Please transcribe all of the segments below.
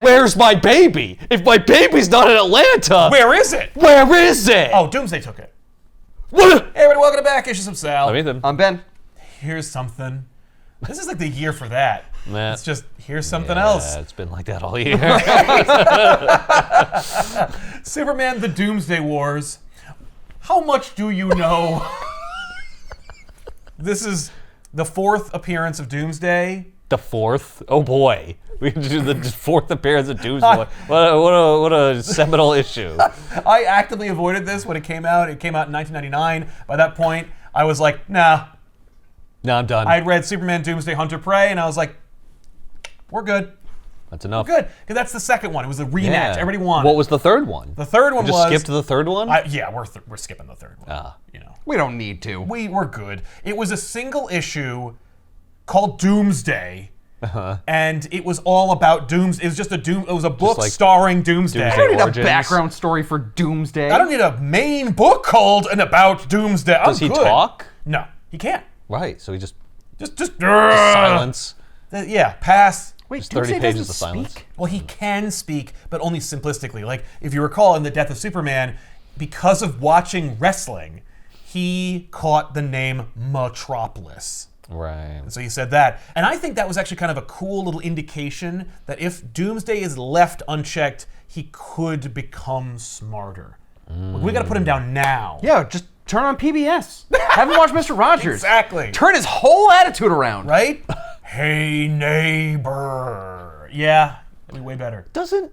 Where's my baby? If my baby's not in Atlanta, Where is it? where is it? Oh, Doomsday took it. What? Hey, everybody, welcome to Back Issues of Sal. I'm Ethan. I'm Ben. Here's something. This is like the year for that. Nah. It's just, here's something else. It's been like that all year. Superman, the Doomsday Wars. How much do you know? This is the 4th appearance of Doomsday. The 4th? Oh boy. We can do the 4th appearance of Doomsday. What a seminal issue. I actively avoided this when it came out. It came out in 1999. By that point, I was like, nah. No, I'm done. I'd read Superman, Doomsday, Hunter, Prey, and I was like, we're good. That's enough. We're good. Because that's the second one. It was a rematch. Yeah. Everybody won. What was the third one? The third one we was... just skipped the third one? Yeah, we're skipping the third one. Ah. You know. We don't need to. We're good. It was a single issue called Doomsday. And it was all about Doomsday. It was just it was a book like starring Doomsday. Doomsday I don't need Origins. a background story for Doomsday. I don't need a main book called and about Doomsday. Does he good. talk? No, he can't. Right, so he just Silence. silence. Yeah, pass. Wait, Just 30 Doomsday pages doesn't of silence. speak? Well, he can speak, but only simplistically. Like, if you recall in The Death of Superman, because of watching wrestling, he caught the name Metropolis. Right. So he said that. And I think that was actually kind of a cool little indication that if Doomsday is left unchecked, he could become smarter. We gotta put him down now. Yeah, just turn on PBS. Have him watch Mr. Rogers. Exactly. Turn his whole attitude around. Right? Hey, neighbor. Yeah, that'd be way better.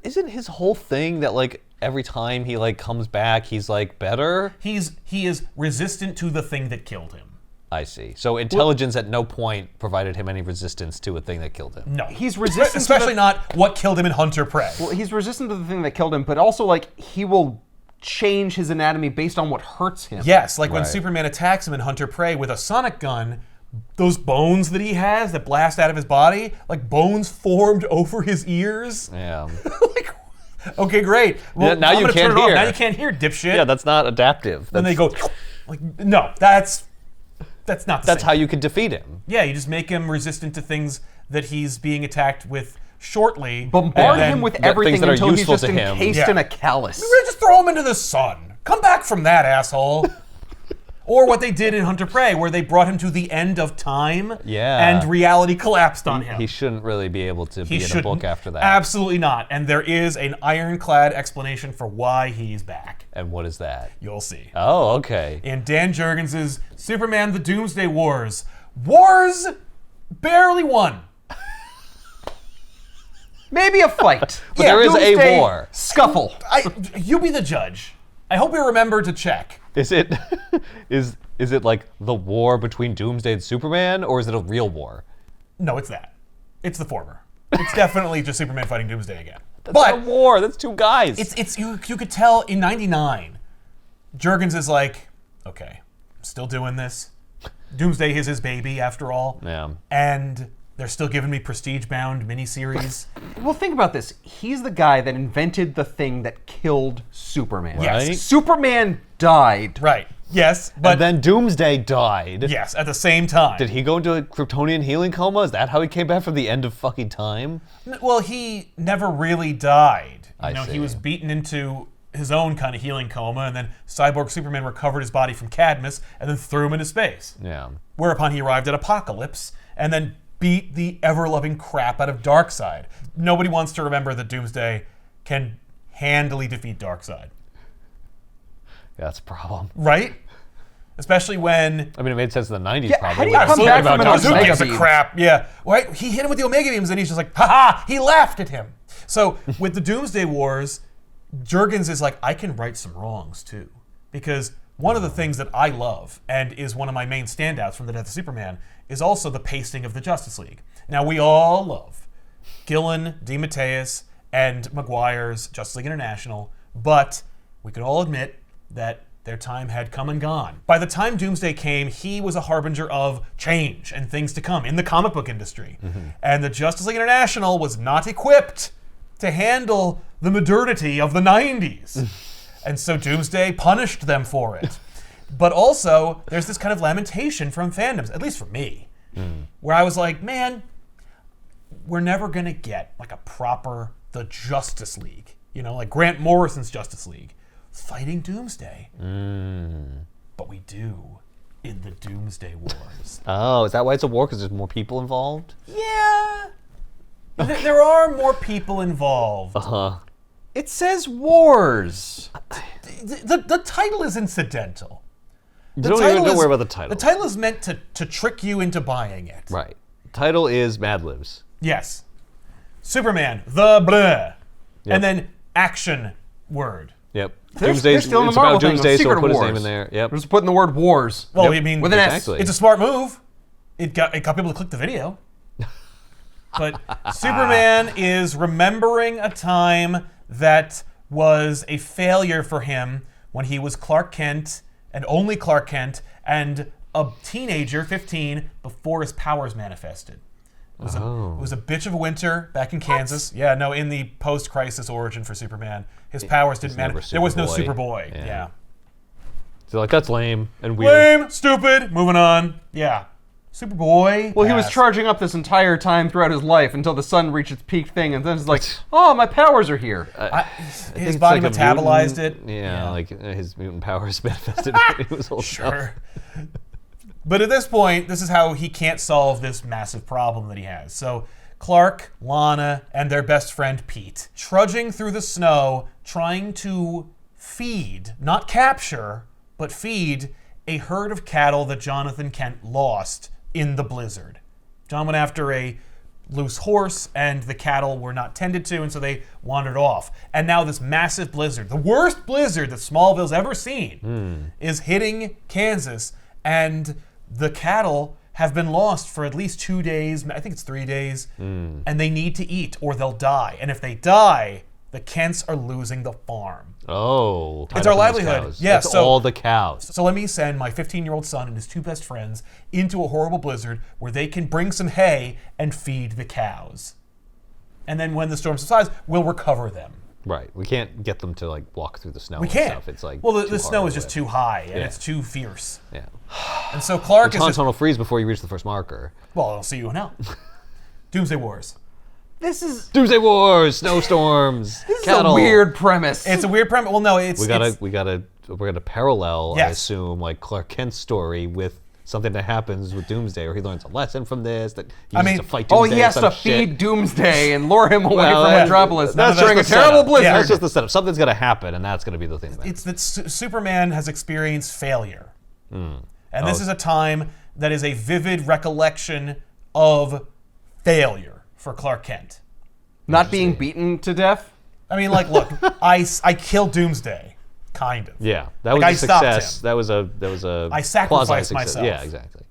Isn't his whole thing that like every time he like comes back, he's like better? He is resistant to the thing that killed him. I see. So intelligence at no point provided him any resistance to a thing that killed him. No. He's resistant Especially not what killed him in Hunter Prey. Well, he's resistant to the thing that killed him, but also, like, he will change his anatomy based on what hurts him. Yes, like when Right. Superman attacks him in Hunter Prey with a sonic gun, those bones that he has that blast out of his body, like bones formed over his ears. Yeah. Like, okay, great. Well, Yeah, now I'm you gonna can't turn it off. Hear. Now you can't hear, dipshit. Yeah, that's not adaptive. Then they go, like, no, that's not the That's same. how you could defeat him. Yeah, you just make him resistant to things that he's being attacked with shortly. Bombard and then him with things everything that are until he's useful just to him. encased Yeah. in a callus. Really just throw him into the sun. Come back from that, asshole. Or what they did in Hunter Prey, where they brought him to the end of time, Yeah. and reality collapsed on him. He shouldn't really be able to be in a shouldn't. book after that. Absolutely not. And there is an ironclad explanation for why he's back. And what is that? You'll see. Oh, okay. In Dan Jurgens' Superman the Doomsday Wars, Wars barely won. Maybe a fight. But there is a Doomsday war. Scuffle. You be the judge. I hope you remember to check. Is it is it like the war between Doomsday and Superman, or is it a real war? No, it's that. It's the former. It's definitely just Superman fighting Doomsday again. That's But not a war. That's two guys. it's you could tell in '99, Jurgens is like, okay, I'm still doing this. Doomsday is his baby after all. Yeah. And they're still giving me prestige-bound miniseries. Well, think about this. He's the guy that invented the thing that killed Superman. Yes. Right. Superman died. Right. Yes, but And then Doomsday died. yes, at the same time. Did he go into a Kryptonian healing coma? Is that how he came back from the end of fucking time? Well, he never really died. I He see. was beaten into his own kind of healing coma, and then Cyborg Superman recovered his body from Cadmus and then threw him into space. Yeah. Whereupon he arrived at Apocalypse and then beat the ever-loving crap out of Darkseid. Nobody wants to remember that Doomsday can handily defeat Darkseid. Yeah, that's a problem. Right? Especially when... I mean, it made sense in the 90s Yeah, probably. how do you when come it was back about from an Darkseid. Who Omega gives a beam? crap? Yeah. Right? He hit him with the Omega beams and he's just like, ha-ha! He laughed at him. So with the Doomsday Wars, Jurgens is like, I can right some wrongs too. Because one of the things that I love, and is one of my main standouts from The Death of Superman, is also the pacing of the Justice League. Now, we all love Gillen, DeMatteis, and Maguire's Justice League International, but we can all admit that their time had come and gone. By the time Doomsday came, he was a harbinger of change and things to come in the comic book industry. And the Justice League International was not equipped to handle the modernity of the 90s. And so Doomsday punished them for it. But also, there's this kind of lamentation from fandoms, at least for me, where I was like, man, we're never gonna get like a proper the Justice League. You know, like Grant Morrison's Justice League, fighting Doomsday. But we do in the Doomsday Wars. Oh, is that why it's a war? Because there's more people involved? Yeah. There are more people involved. Uh-huh. It says wars. The title is incidental. Don't worry about the title. The title is meant to trick you into buying it. Right. Title is Mad Libs. Yes. Superman, the blah. Yep. And then action word. Yep. They're Doomsday's still in the it's Marvel about thing, Doomsday, so Secret we'll put his Wars. name in there. Yep. We're just putting the word wars. Well, Yep. I mean, With an S. Exactly. it's a smart move. It got people to click the video. But Superman is remembering a time that was a failure for him when he was Clark Kent, and only Clark Kent, and a teenager, 15, before his powers manifested. It was a bitch of a winter back in Kansas. Yeah, no, in the post-crisis origin for Superman, his powers didn't manifest. There was no Superboy. Yeah. So like that's lame and weird. Lame, stupid, moving on. Yeah. Superboy. Well, he was pass. charging up this entire time throughout his life until the sun reached its peak thing, and then it's like, oh, my powers are here. His it's body like a metabolized mutant- it. Yeah, like his mutant powers manifested when he was old enough. Sure. But at this point, this is how he can't solve this massive problem that he has. So Clark, Lana, and their best friend Pete, trudging through the snow, trying to feed, not capture, but feed a herd of cattle that Jonathan Kent lost in the blizzard. John went after a loose horse, and the cattle were not tended to, and so they wandered off. And now this massive blizzard, the worst blizzard that Smallville's ever seen, is hitting Kansas, and the cattle have been lost for at least 2 days, I think it's 3 days, and they need to eat or they'll die. And if they die, the Kents are losing the farm. Oh, It's our livelihood. Yeah, That's so- all the cows. So let me send my 15-year-old son and his two best friends into a horrible blizzard where they can bring some hay and feed the cows. And then when the storm subsides, we'll recover them. Right. We can't get them to like walk through the snow. We and can't. Stuff. It's like well, the too snow hard is just to too high and Yeah. it's too fierce. Yeah. And so Clark is The just, tunnel freeze before you reach the first marker. well, I'll see you now. Doomsday Wars. This is Doomsday Wars, snowstorms, cattle. a weird premise. It's a weird premise. Well, no, it's We're gonna parallel, I Yes. assume, like Clark Kent's story with something that happens with Doomsday, or he learns a lesson from this that he I needs mean, to fight oh, Doomsday. he has or to some shit. feed Doomsday and lure him away Well, from yeah. Metropolis That's during a just the terrible setup. blizzard. Yeah. That's just the setup. Something's gonna happen, and that's gonna be the thing. That it's that Superman has experienced failure. And this is a time that is a vivid recollection of failure for Clark Kent. Not being beaten to death. I mean, like, look, I killed Doomsday, kind of. Yeah, that was I a stopped success. him. That was a I sacrificed quasi-success. myself. Yeah, exactly.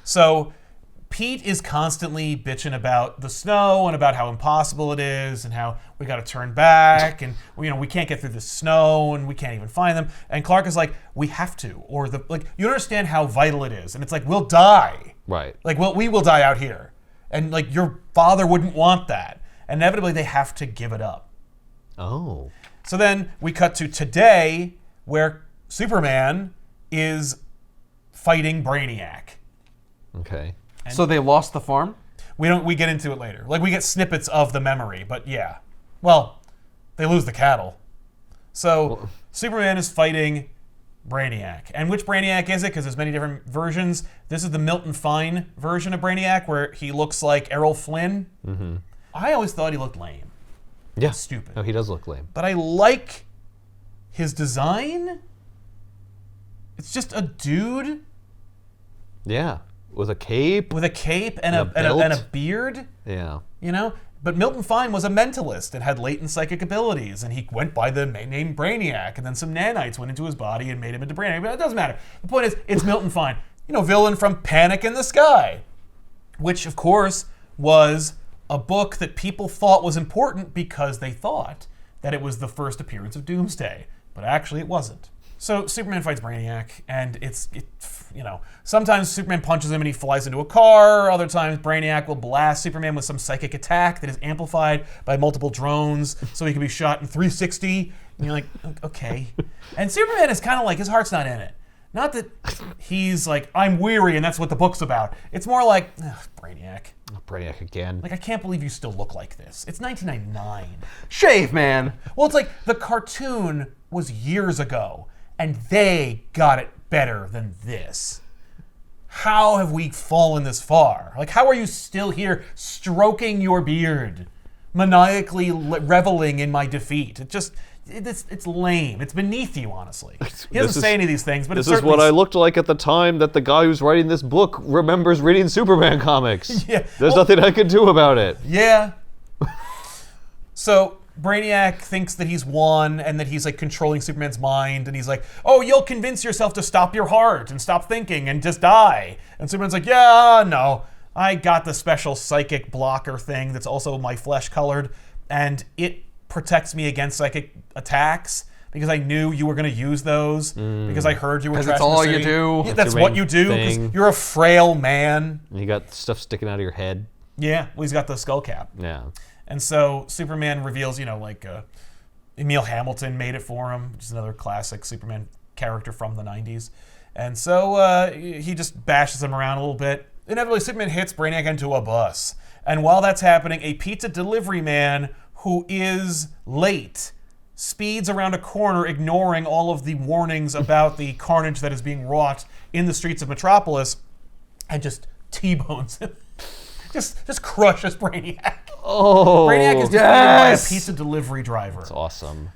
So Pete is constantly bitching about the snow and about how impossible it is and how we got to turn back and we can't get through the snow and we can't even find them. And Clark is like, we have to, or you understand how vital it is, and it's like we'll die. Right. Like we will die out here, and like your father wouldn't want that. And inevitably they have to give it up. Oh. So then we cut to today, where Superman is fighting Brainiac. Okay. So they lost the farm? We get into it later. Like we get snippets of the memory, but yeah. Well, they lose the cattle. So Superman is fighting Brainiac. And which Brainiac is it? Because there's many different versions. This is the Milton Fine version of Brainiac, where he looks like Errol Flynn. Mm-hmm. I always thought he looked lame. Yeah. Stupid. No, he does look lame. But I like his design. It's just a dude Yeah. With a cape. with a cape and a belt. beard, Yeah. you know? But Milton Fine was a mentalist and had latent psychic abilities, and he went by the name Brainiac, and then some nanites went into his body and made him into Brainiac. But it doesn't matter. The point is, it's Milton Fine. Villain from Panic in the Sky, which, of course, was a book that people thought was important because they thought that it was the first appearance of Doomsday. But actually, it wasn't. So Superman fights Brainiac, and sometimes Superman punches him and he flies into a car. Other times Brainiac will blast Superman with some psychic attack that is amplified by multiple drones, so he can be shot in 360. And you're like, okay. And Superman is kind of like, his heart's not in it. Not that he's like, I'm weary and that's what the book's about. It's more like, Brainiac. Brainiac again. Like, I can't believe you still look like this. It's 1999. Shave, man. Well, it's like the cartoon was years ago, and they got it better than this. How have we fallen this far? Like, how are you still here stroking your beard, maniacally reveling in my defeat? It's lame. It's beneath you, honestly. He doesn't say any of these things, but this is what I looked like at the time that the guy who's writing this book remembers reading Superman comics. Yeah. There's nothing I can do about it. Yeah. So Brainiac thinks that he's won and that he's like controlling Superman's mind, and he's like, oh, you'll convince yourself to stop your heart and stop thinking and just die. And Superman's like, yeah, no. I got the special psychic blocker thing that's also my flesh colored, and it protects me against psychic attacks because I knew you were going to use those because I heard you were trashing that's all the you city. do. Yeah, that's your what main you do because thing. you're a frail man. You got stuff sticking out of your head. Yeah, well, he's got the skull cap. Yeah. And so Superman reveals, Emil Hamilton made it for him, which is another classic Superman character from the 90s. And so he just bashes him around a little bit. Inevitably, Superman hits Brainiac into a bus. And while that's happening, a pizza delivery man who is late speeds around a corner, ignoring all of the warnings about the carnage that is being wrought in the streets of Metropolis, and just T-bones him. just crushes Brainiac. Oh, Brainiac is defeated by a pizza delivery driver. That's awesome.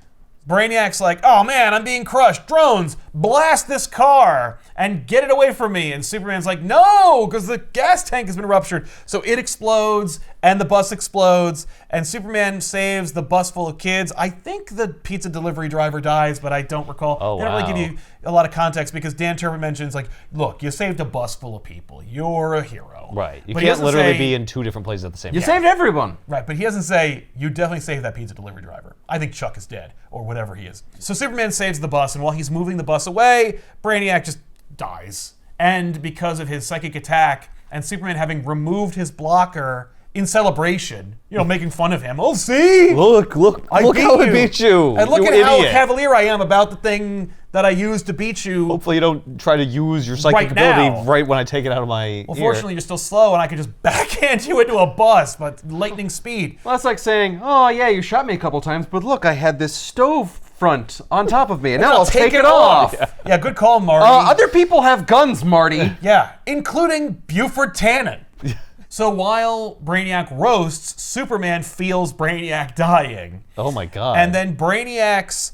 Brainiac's like, oh man, I'm being crushed. Drones, blast this car and get it away from me. And Superman's like, no, because the gas tank has been ruptured. So it explodes and the bus explodes and Superman saves the bus full of kids. I think the pizza delivery driver dies, but I don't recall. Oh, they don't really wow. give you a lot of context because Dan Turpin mentions like, look, you saved a bus full of people. You're a hero. Right. You But he can't doesn't literally say- be in two different places at the same You time. saved everyone. Right, but he doesn't say, you definitely saved that pizza delivery driver. I think Chuck is dead, or whatever he is. So Superman saves the bus, and while he's moving the bus away, Brainiac just dies. And because of his psychic attack, and Superman having removed his blocker in celebration, making fun of him. Oh, see? Look I beat how I you. beat you. And look you at how idiot. cavalier I am about the thing that I used to beat you. Hopefully you don't try to use your psychic Right ability now. right when I take it out of my Well, ear. fortunately, you're still slow, and I can just backhand you into a bus, but lightning speed. Well, that's like saying, oh yeah, you shot me a couple times, but look, I had this stove front on top of me, and now I'll take it off. Yeah, good call, Marty. Other people have guns, Marty. Yeah, including Buford Tannen. So while Brainiac roasts, Superman feels Brainiac dying. Oh my god. And then Brainiac's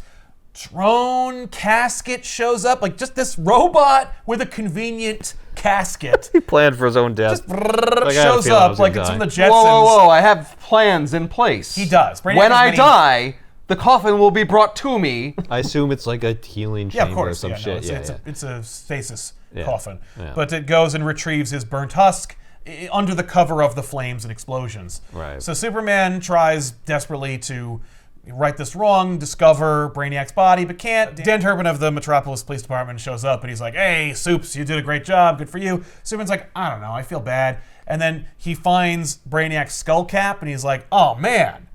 drone casket shows up, like just this robot with a convenient casket. he planned for his own death. Just I had a shows feeling I up was like gonna it's from die. the Jetsons. Whoa, I have plans in place. He does. Brainiac When has I many- die, the coffin will be brought to me. I assume it's like a healing Yeah, chamber of course. or some Yeah, no, shit. it's a stasis Yeah. coffin. Yeah. But it goes and retrieves his burnt husk under the cover of the flames and explosions. Right. So Superman tries desperately to right this wrong, discover Brainiac's body, but can't. Dan Turpin of the Metropolis Police Department shows up and he's like, hey, Soups, you did a great job. Good for you. Superman's like, I don't know. I feel bad. And then he finds Brainiac's skull cap and he's like, oh, man,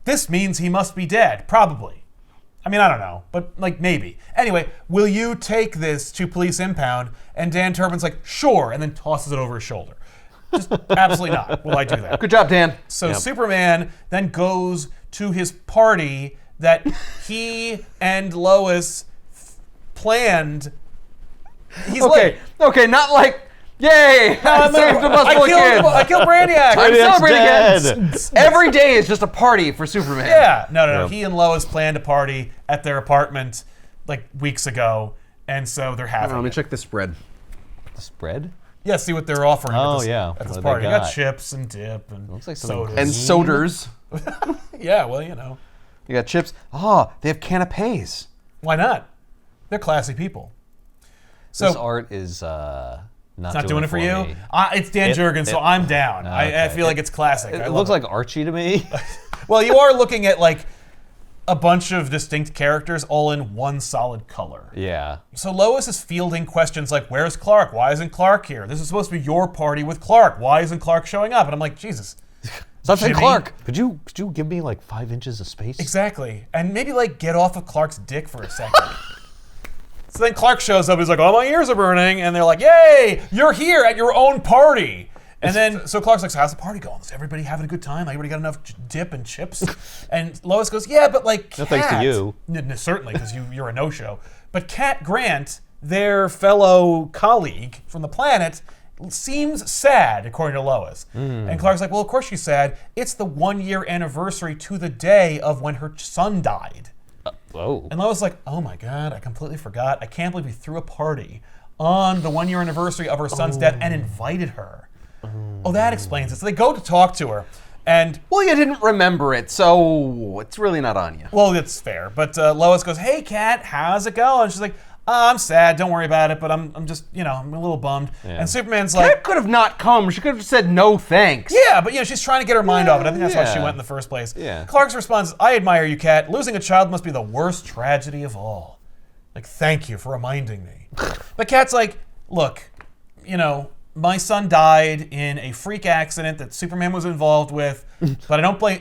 this means he must be dead. Probably. I mean, I don't know, but like maybe. Anyway, will you take this to police impound? And Dan Turpin's like, sure, and then tosses it over his shoulder. Just absolutely not. Will I do that? Good job, Dan. So Yep. Superman then goes to his party that he and Lois planned. He's Okay, okay, not like, yay, I saved a bus full of kids. I killed Brainiac. I'm Brainiac's celebrating dead. again. Every day is just a party for Superman. Yeah, no. Yep. He and Lois planned a party at their apartment like weeks ago, and so they're having Let me it. check the spread. The spread? Yeah, see what they're offering Oh, at this, yeah. at this What do they party. They got got? chips and dip and Looks like something sodas. And soders. Yeah, well, you know. You got chips. Oh, they have canapes. Why not? They're classy people. So This art is not doing it for you? me. It's Dan Jurgens, so I'm down. I Okay. feel like it's classic. I It love looks like Archie to me. Well, you are looking at like a bunch of distinct characters all in one solid color. Yeah. So Lois is fielding questions like, where's Clark? Why isn't Clark here? This is supposed to be your party with Clark. Why isn't Clark showing up? And I'm like, Jesus. Stop saying Jimmy? Clark. Could you give me like 5 inches of space? Exactly. And maybe like get off of Clark's dick for a second. So then Clark shows up. He's like, oh, my ears are burning. And they're like, yay, you're here at your own party. And then, so Clark's like, so how's the party going? Is everybody having a good time? Everybody got enough dip and chips? And Lois goes, yeah, but like Kat. No thanks to you. Certainly, because you're a no-show. But Kat Grant, their fellow colleague from the planet, seems sad, according to Lois. And Clark's like, well, of course she's sad. It's the 1-year anniversary to the day of when her son died. Oh. And Lois is like, oh my God, I completely forgot. I can't believe we threw a party on the 1-year anniversary of her son's death and invited her. Oh, that explains it. So they go to talk to her. And Well, you didn't remember it, so it's really not on you. well, it's fair. But Lois goes, hey, Kat, how's it going? She's like, I'm sad. Don't worry about it. But I'm just, I'm a little bummed. Yeah. And Superman's like, Kat could have not come. She could have said no thanks. yeah, but she's trying to get her mind off it. I think that's why she went in the first place. Yeah. Clark's response is, I admire you, Kat. Losing a child must be the worst tragedy of all. Like, thank you for reminding me. But Kat's like, look, my son died in a freak accident that Superman was involved with, but I don't blame,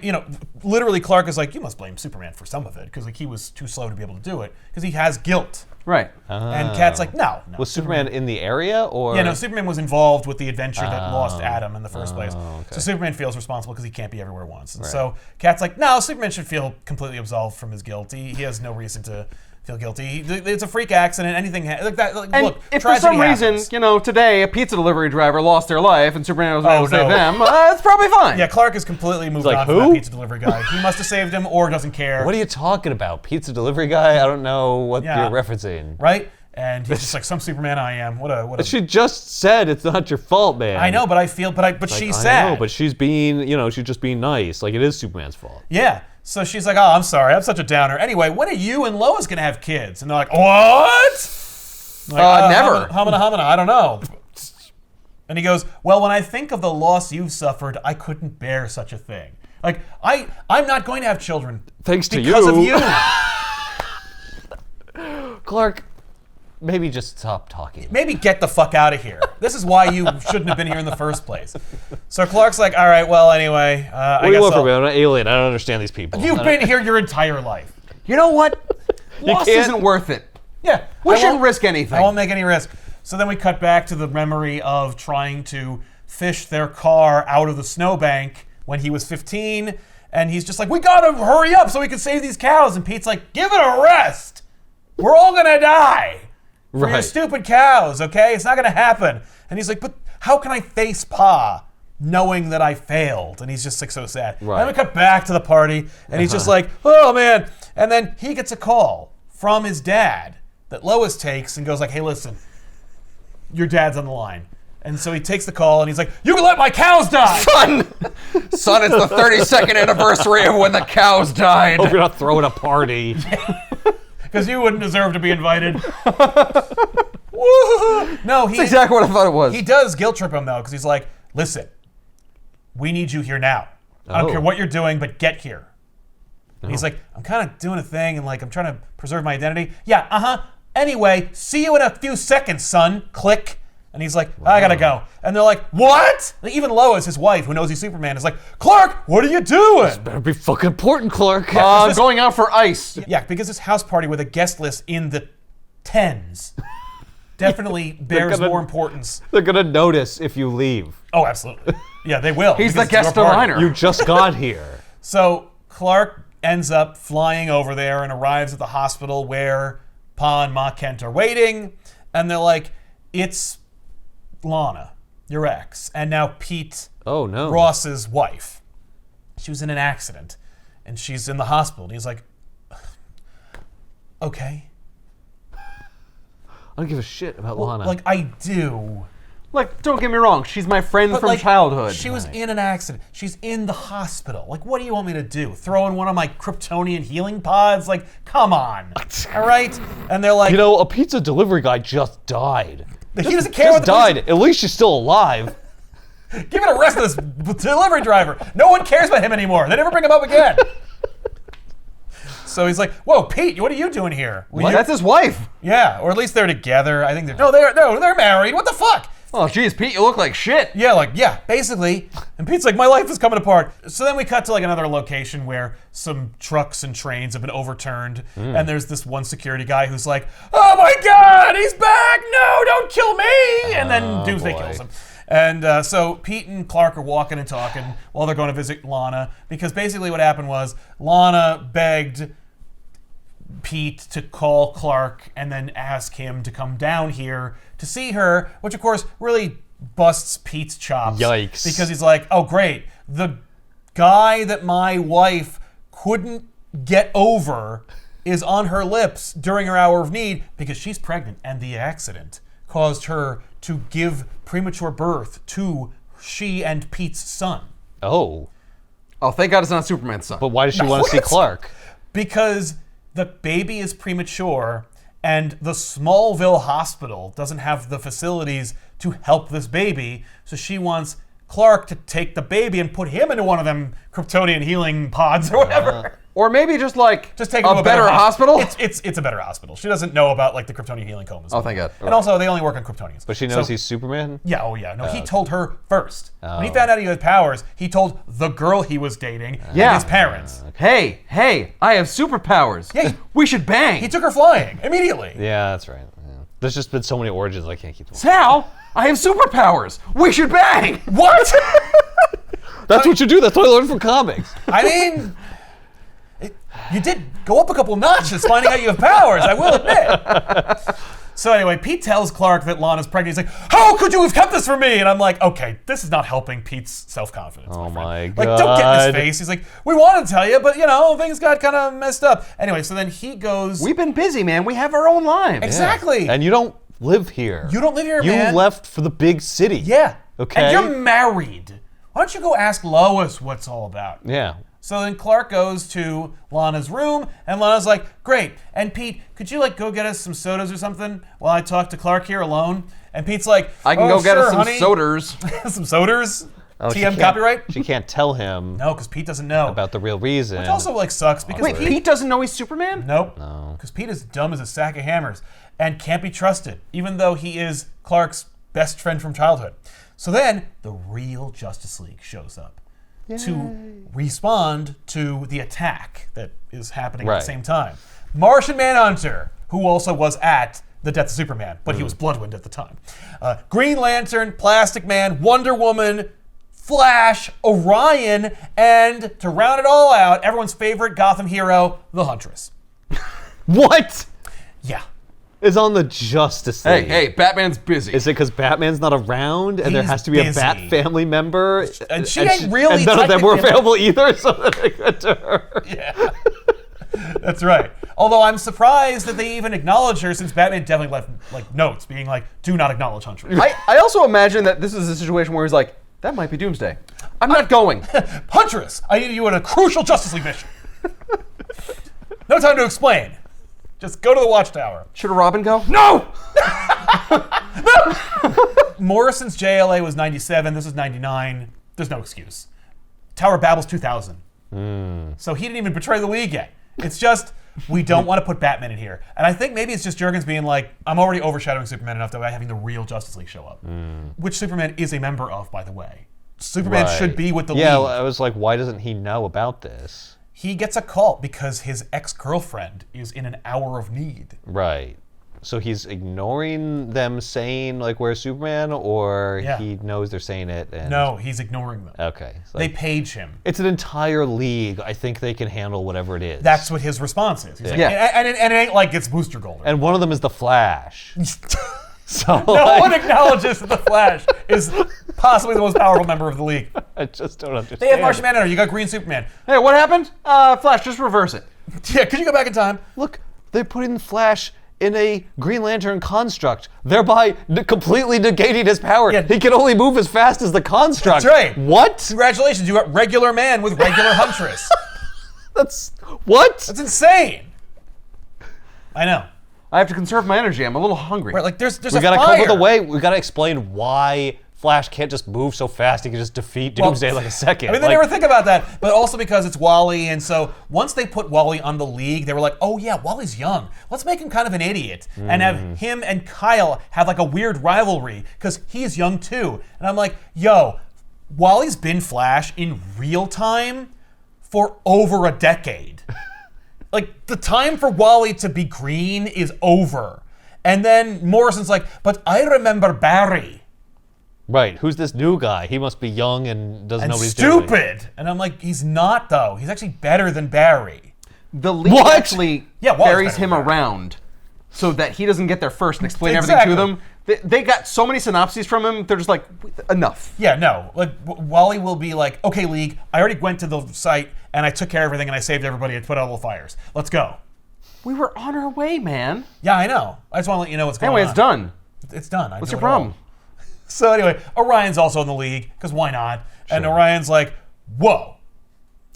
literally Clark is like, you must blame Superman for some of it, because he was too slow to be able to do it, because he has guilt. Right. And Kat's like, no. Was Superman in the area, or? Yeah, no, Superman was involved with the adventure that lost Adam in the first place. okay. So Superman feels responsible because he can't be everywhere at once. And so Kat's like, no, Superman should feel completely absolved from his guilt. He has no reason to feel guilty. It's a freak accident. Anything like that. Like, And look, if for some tragedy reason, happens. today a pizza delivery driver lost their life and Superman was able to save no. them, it's probably fine. Yeah, Clark has completely moved like, on from who? that pizza delivery guy. He must have saved him or doesn't care. What are you talking about? Pizza delivery guy? I don't know what Yeah. you're referencing. Right? And he's just like, some Superman I am. What a. She just said it's not your fault, man. I know, but she's sad. I know, but she's being, she's just being nice. Like, it is Superman's fault. Yeah. So she's like, oh, I'm sorry. I'm such a downer. Anyway, when are you and Lois going to have kids? And they're like, what? Like, never. Humana, I don't know. And he goes, well, when I think of the loss you've suffered, I couldn't bear such a thing. Like, I'm not going to have children. Thanks to because you. of you. Clark, maybe just stop talking. Maybe get the fuck out of here. This is why you shouldn't have been here in the first place. So Clark's like, all right, well, anyway, What do you want from me? I'm an alien. I don't understand these people. You've been here your entire life. You know what? Loss can't- isn't worth it. Yeah. We I shouldn't won't- risk anything. I won't make any risk. So then we cut back to the memory of trying to fish their car out of the snowbank when he was 15. And he's just like, we gotta hurry up so we can save these cows. And Pete's like, give it a rest. We're all gonna die. For your Right. stupid cows, okay? It's not gonna happen. And he's like, but how can I face Pa knowing that I failed? And he's just like so sad. Right. Then we cut back to the party, and he's just like, oh man. And then he gets a call from his dad that Lois takes and goes like, hey, listen, your dad's on the line. And so he takes the call and he's like, you can let my cows die. Son, it's the 32nd anniversary of when the cows died. Hope you're not throwing a party. Because you wouldn't deserve to be invited. Woo! No, That's exactly what I thought it was. he does guilt trip him though, because he's like, listen, we need you here now. I don't Oh. care what you're doing, but get here. And he's like, I'm kind of doing a thing and like I'm trying to preserve my identity. Yeah, Anyway, see you in a few seconds, son. Click. And he's like, I gotta go. And they're like, what? Like, even Lois, his wife, who knows he's Superman, is like, Clark, what are you doing? Better be fucking important, Clark. Going out for ice. Yeah, because this house party with a guest list in the tens definitely bears gonna- more importance. They're gonna notice if you leave. Oh, absolutely. Yeah, they will. He's because the it's guest your party. diner. You just got here. So Clark ends up flying over there and arrives at the hospital where Pa and Ma Kent are waiting. And they're like, it's Lana, your ex. And now Pete, Oh, no. Ross's wife. She was in an accident. And she's in the hospital. And he's like, okay. I don't give a shit about Lana. Like, I do. Like, don't get me wrong, she's my friend But, from like, childhood. She was in an accident. She's in the hospital. Like, what do you want me to do? Throw in one of my Kryptonian healing pods? Like, come on. All right? And they're like, a pizza delivery guy just died. he doesn't care what Just the police- died. At least she's still alive. Give it a rest to this delivery driver. No one cares about him anymore. They never bring him up again. So he's like, whoa, Pete, what are you doing here? What? That's his wife. Yeah, or at least they're together. I think they're they're married. What the fuck? Oh, geez, Pete, you look like shit. Yeah, basically. And Pete's like, my life is coming apart. So then we cut to like another location where some trucks and trains have been overturned. And there's this one security guy who's like, oh my God, he's back. No, don't kill me. And then Doomsday boy. kills him. And so Pete and Clark are walking and talking while they're going to visit Lana, because basically what happened was Lana begged Pete to call Clark and then ask him to come down here to see her, which of course really busts Pete's chops. Yikes. Because he's like, oh great, the guy that my wife couldn't get over is on her lips during her hour of need because she's pregnant, and the accident caused her to give premature birth to she and Pete's son. Oh. Oh, thank God it's not Superman's son. But why does she want to see Clark? Because the baby is premature and the Smallville hospital doesn't have the facilities to help this baby, so she wants Clark to take the baby and put him into one of them Kryptonian healing pods or whatever. Or maybe just Take him to a better hospital? It's a better hospital. She doesn't know about like the Kryptonian healing comas. Oh, thank God. And also, they only work on Kryptonians. But she knows he's Superman? Yeah, oh yeah. No, he told her first. When he Oh. found out he had powers, he told the girl he was dating Yeah. and his parents. Hey, I have superpowers. Yeah. We should bang. He took her flying immediately. Yeah, that's right. Yeah. There's just been so many origins I can't keep them. Sal, I have superpowers. We should bang. What? That's what you do. That's what I learned from comics. I mean, you did go up a couple notches finding out you have powers, I will admit. So anyway, Pete tells Clark that Lana's pregnant. He's like, how could you have kept this from me? And I'm like, okay, this is not helping Pete's self-confidence. Oh my Like, don't get in God. his face. He's like, we wanted to tell you, but things got kind of messed up. Anyway, so then he goes, We've been busy, man. We have our own lives. exactly. And you don't live here. You don't live here, You man. left for the big city. Yeah. Okay. And you're married. Why don't you go ask Lois what's all about? Yeah. So then Clark goes to Lana's room, and Lana's like, great. And Pete, could you go get us some sodas or something while I talk to Clark here alone? And Pete's like, I can oh, go get sure, us some honey." soders. Some soders? Oh, she TM can't- copyright? She can't tell him No, because Pete doesn't know. about the real reason. Which also sucks because Wait, Pete doesn't know he's Superman? Nope. No. Because Pete is dumb as a sack of hammers and can't be trusted, even though he is Clark's best friend from childhood. So then the real Justice League shows up to respond to the attack that is happening at Right. the same time. Martian Manhunter, who also was at the death of Superman, but he was Bloodwind at the time. Green Lantern, Plastic Man, Wonder Woman, Flash, Orion, and to round it all out, everyone's favorite Gotham hero, the Huntress. What Yeah. is on the Justice League? Hey, Batman's busy. Is it because Batman's not around and there He's has to be a busy. Bat family member? And she ain't really And none of them were technically- available either, so that they got to her. Yeah. That's right. Although I'm surprised that they even acknowledge her, since Batman definitely left notes being like, do not acknowledge Huntress. I also imagine that this is a situation where he's like, that might be Doomsday. I'm not going. Huntress, I need you in a crucial Justice League mission. No time to explain. Just go to the Watchtower. Should a Robin go? No! Morrison's JLA was 97. This is 99. There's no excuse. Tower of Babel's 2000. So he didn't even betray the League yet. It's just, we don't want to put Batman in here. And I think maybe it's just Jurgens being like, I'm already overshadowing Superman enough by having the real Justice League show up. Which Superman is a member of, by the way. Superman Right. should be with the Yeah, League. I was like, why doesn't he know about this? He gets a call because his ex-girlfriend is in an hour of need. Right. So he's ignoring them saying like where's Superman, or Yeah. he knows they're saying it and No, he's ignoring them. Okay. It's They like, page him. it's an entire league. I think they can handle whatever it is. That's what his response is. He's like, Yeah. and it ain't like it's Booster Gold. And one of them is the Flash. So No like, one acknowledges that the Flash is possibly the most powerful member of the League. I just don't understand. They have Martian Manhunter. You got Green Superman. Hey, what happened? Flash, just reverse it. Yeah, could you go back in time? Look, they're putting Flash in a Green Lantern construct, thereby completely negating his power. Yeah. He can only move as fast as the construct. That's right. What? Congratulations, you got regular man with regular Huntress. That's what? That's insane. I know. I have to conserve my energy. I'm a little hungry. Right, like there's We a gotta fire. come up with a way. We gotta explain why Flash can't just move so fast. He can just defeat Doomsday in like a second. I mean, they Like, never think about that, but also because it's Wally, and so once they put Wally on the League, they were like, oh yeah, Wally's young. Let's make him kind of an idiot, and have him and Kyle have like a weird rivalry, because he's young too. And I'm like, yo, Wally's been Flash in real time for over a decade. Like, the time for Wally to be green is over. And then Morrison's like, but I remember Barry. Right. Who's this new guy? He must be young and doesn't know what he's stupid. doing. And I'm like, he's not though. He's actually better than Barry. The league What? actually Yeah, Walt's carries better him than Barry. around so that he doesn't get there first and explain Exactly. everything to them. They got so many synopses from him, they're just like, enough. Yeah, no. Like Wally will be like, okay, League, I already went to the site and I took care of everything and I saved everybody and put out all the fires. Let's go. We were on our way, man. Yeah, I know. I just want to let you know what's going Anyway, on. it's done. It's done. What's your problem? So anyway, Orion's also in the league, because why not? And Orion's like, whoa.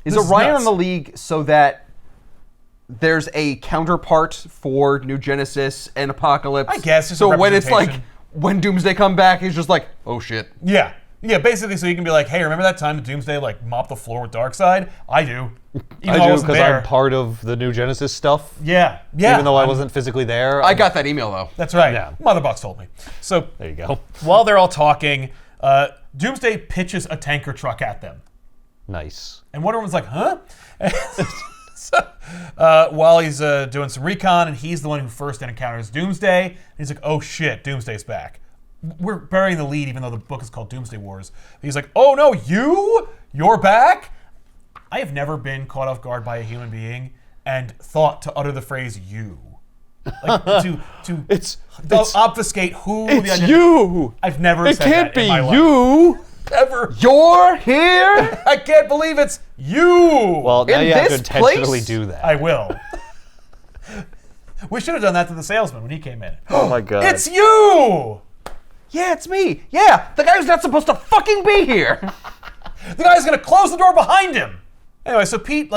Is This is Orion nuts. on the league so that there's a counterpart for New Genesis and Apocalypse? I guess, just so a when it's like, representation. when Doomsday come back, he's just like, oh shit. Yeah. Yeah, basically, so you can be like, hey, remember that time Doomsday like mopped the floor with Darkseid? I do. Even though I do wasn't because there. I'm part of the New Genesis stuff. Yeah. Yeah. Even though I I'm- wasn't physically there. I got that email though. That's right. Yeah. Motherbox told me. So There you go. while they're all talking, Doomsday pitches a tanker truck at them. Nice. And Wonder Woman's like, huh? So, while he's doing some recon, and he's the one who first encounters Doomsday, and he's like, oh shit, Doomsday's back. We're burying the lead, even though the book is called Doomsday Wars. He's like, oh no, you're back? I have never been caught off guard by a human being and thought to utter the phrase you. Like, to It's obfuscate who the it's identity. you. I've never It said can't that in be my life. you. Ever. You're here? I can't believe it's you. Well, now In you have to this intentionally place? do that. I will. We should have done that to the salesman when he came in. Oh my god. It's you! Yeah, it's me. Yeah, the guy who's not supposed to fucking be here. The guy's gonna close the door behind him. Anyway, so Pete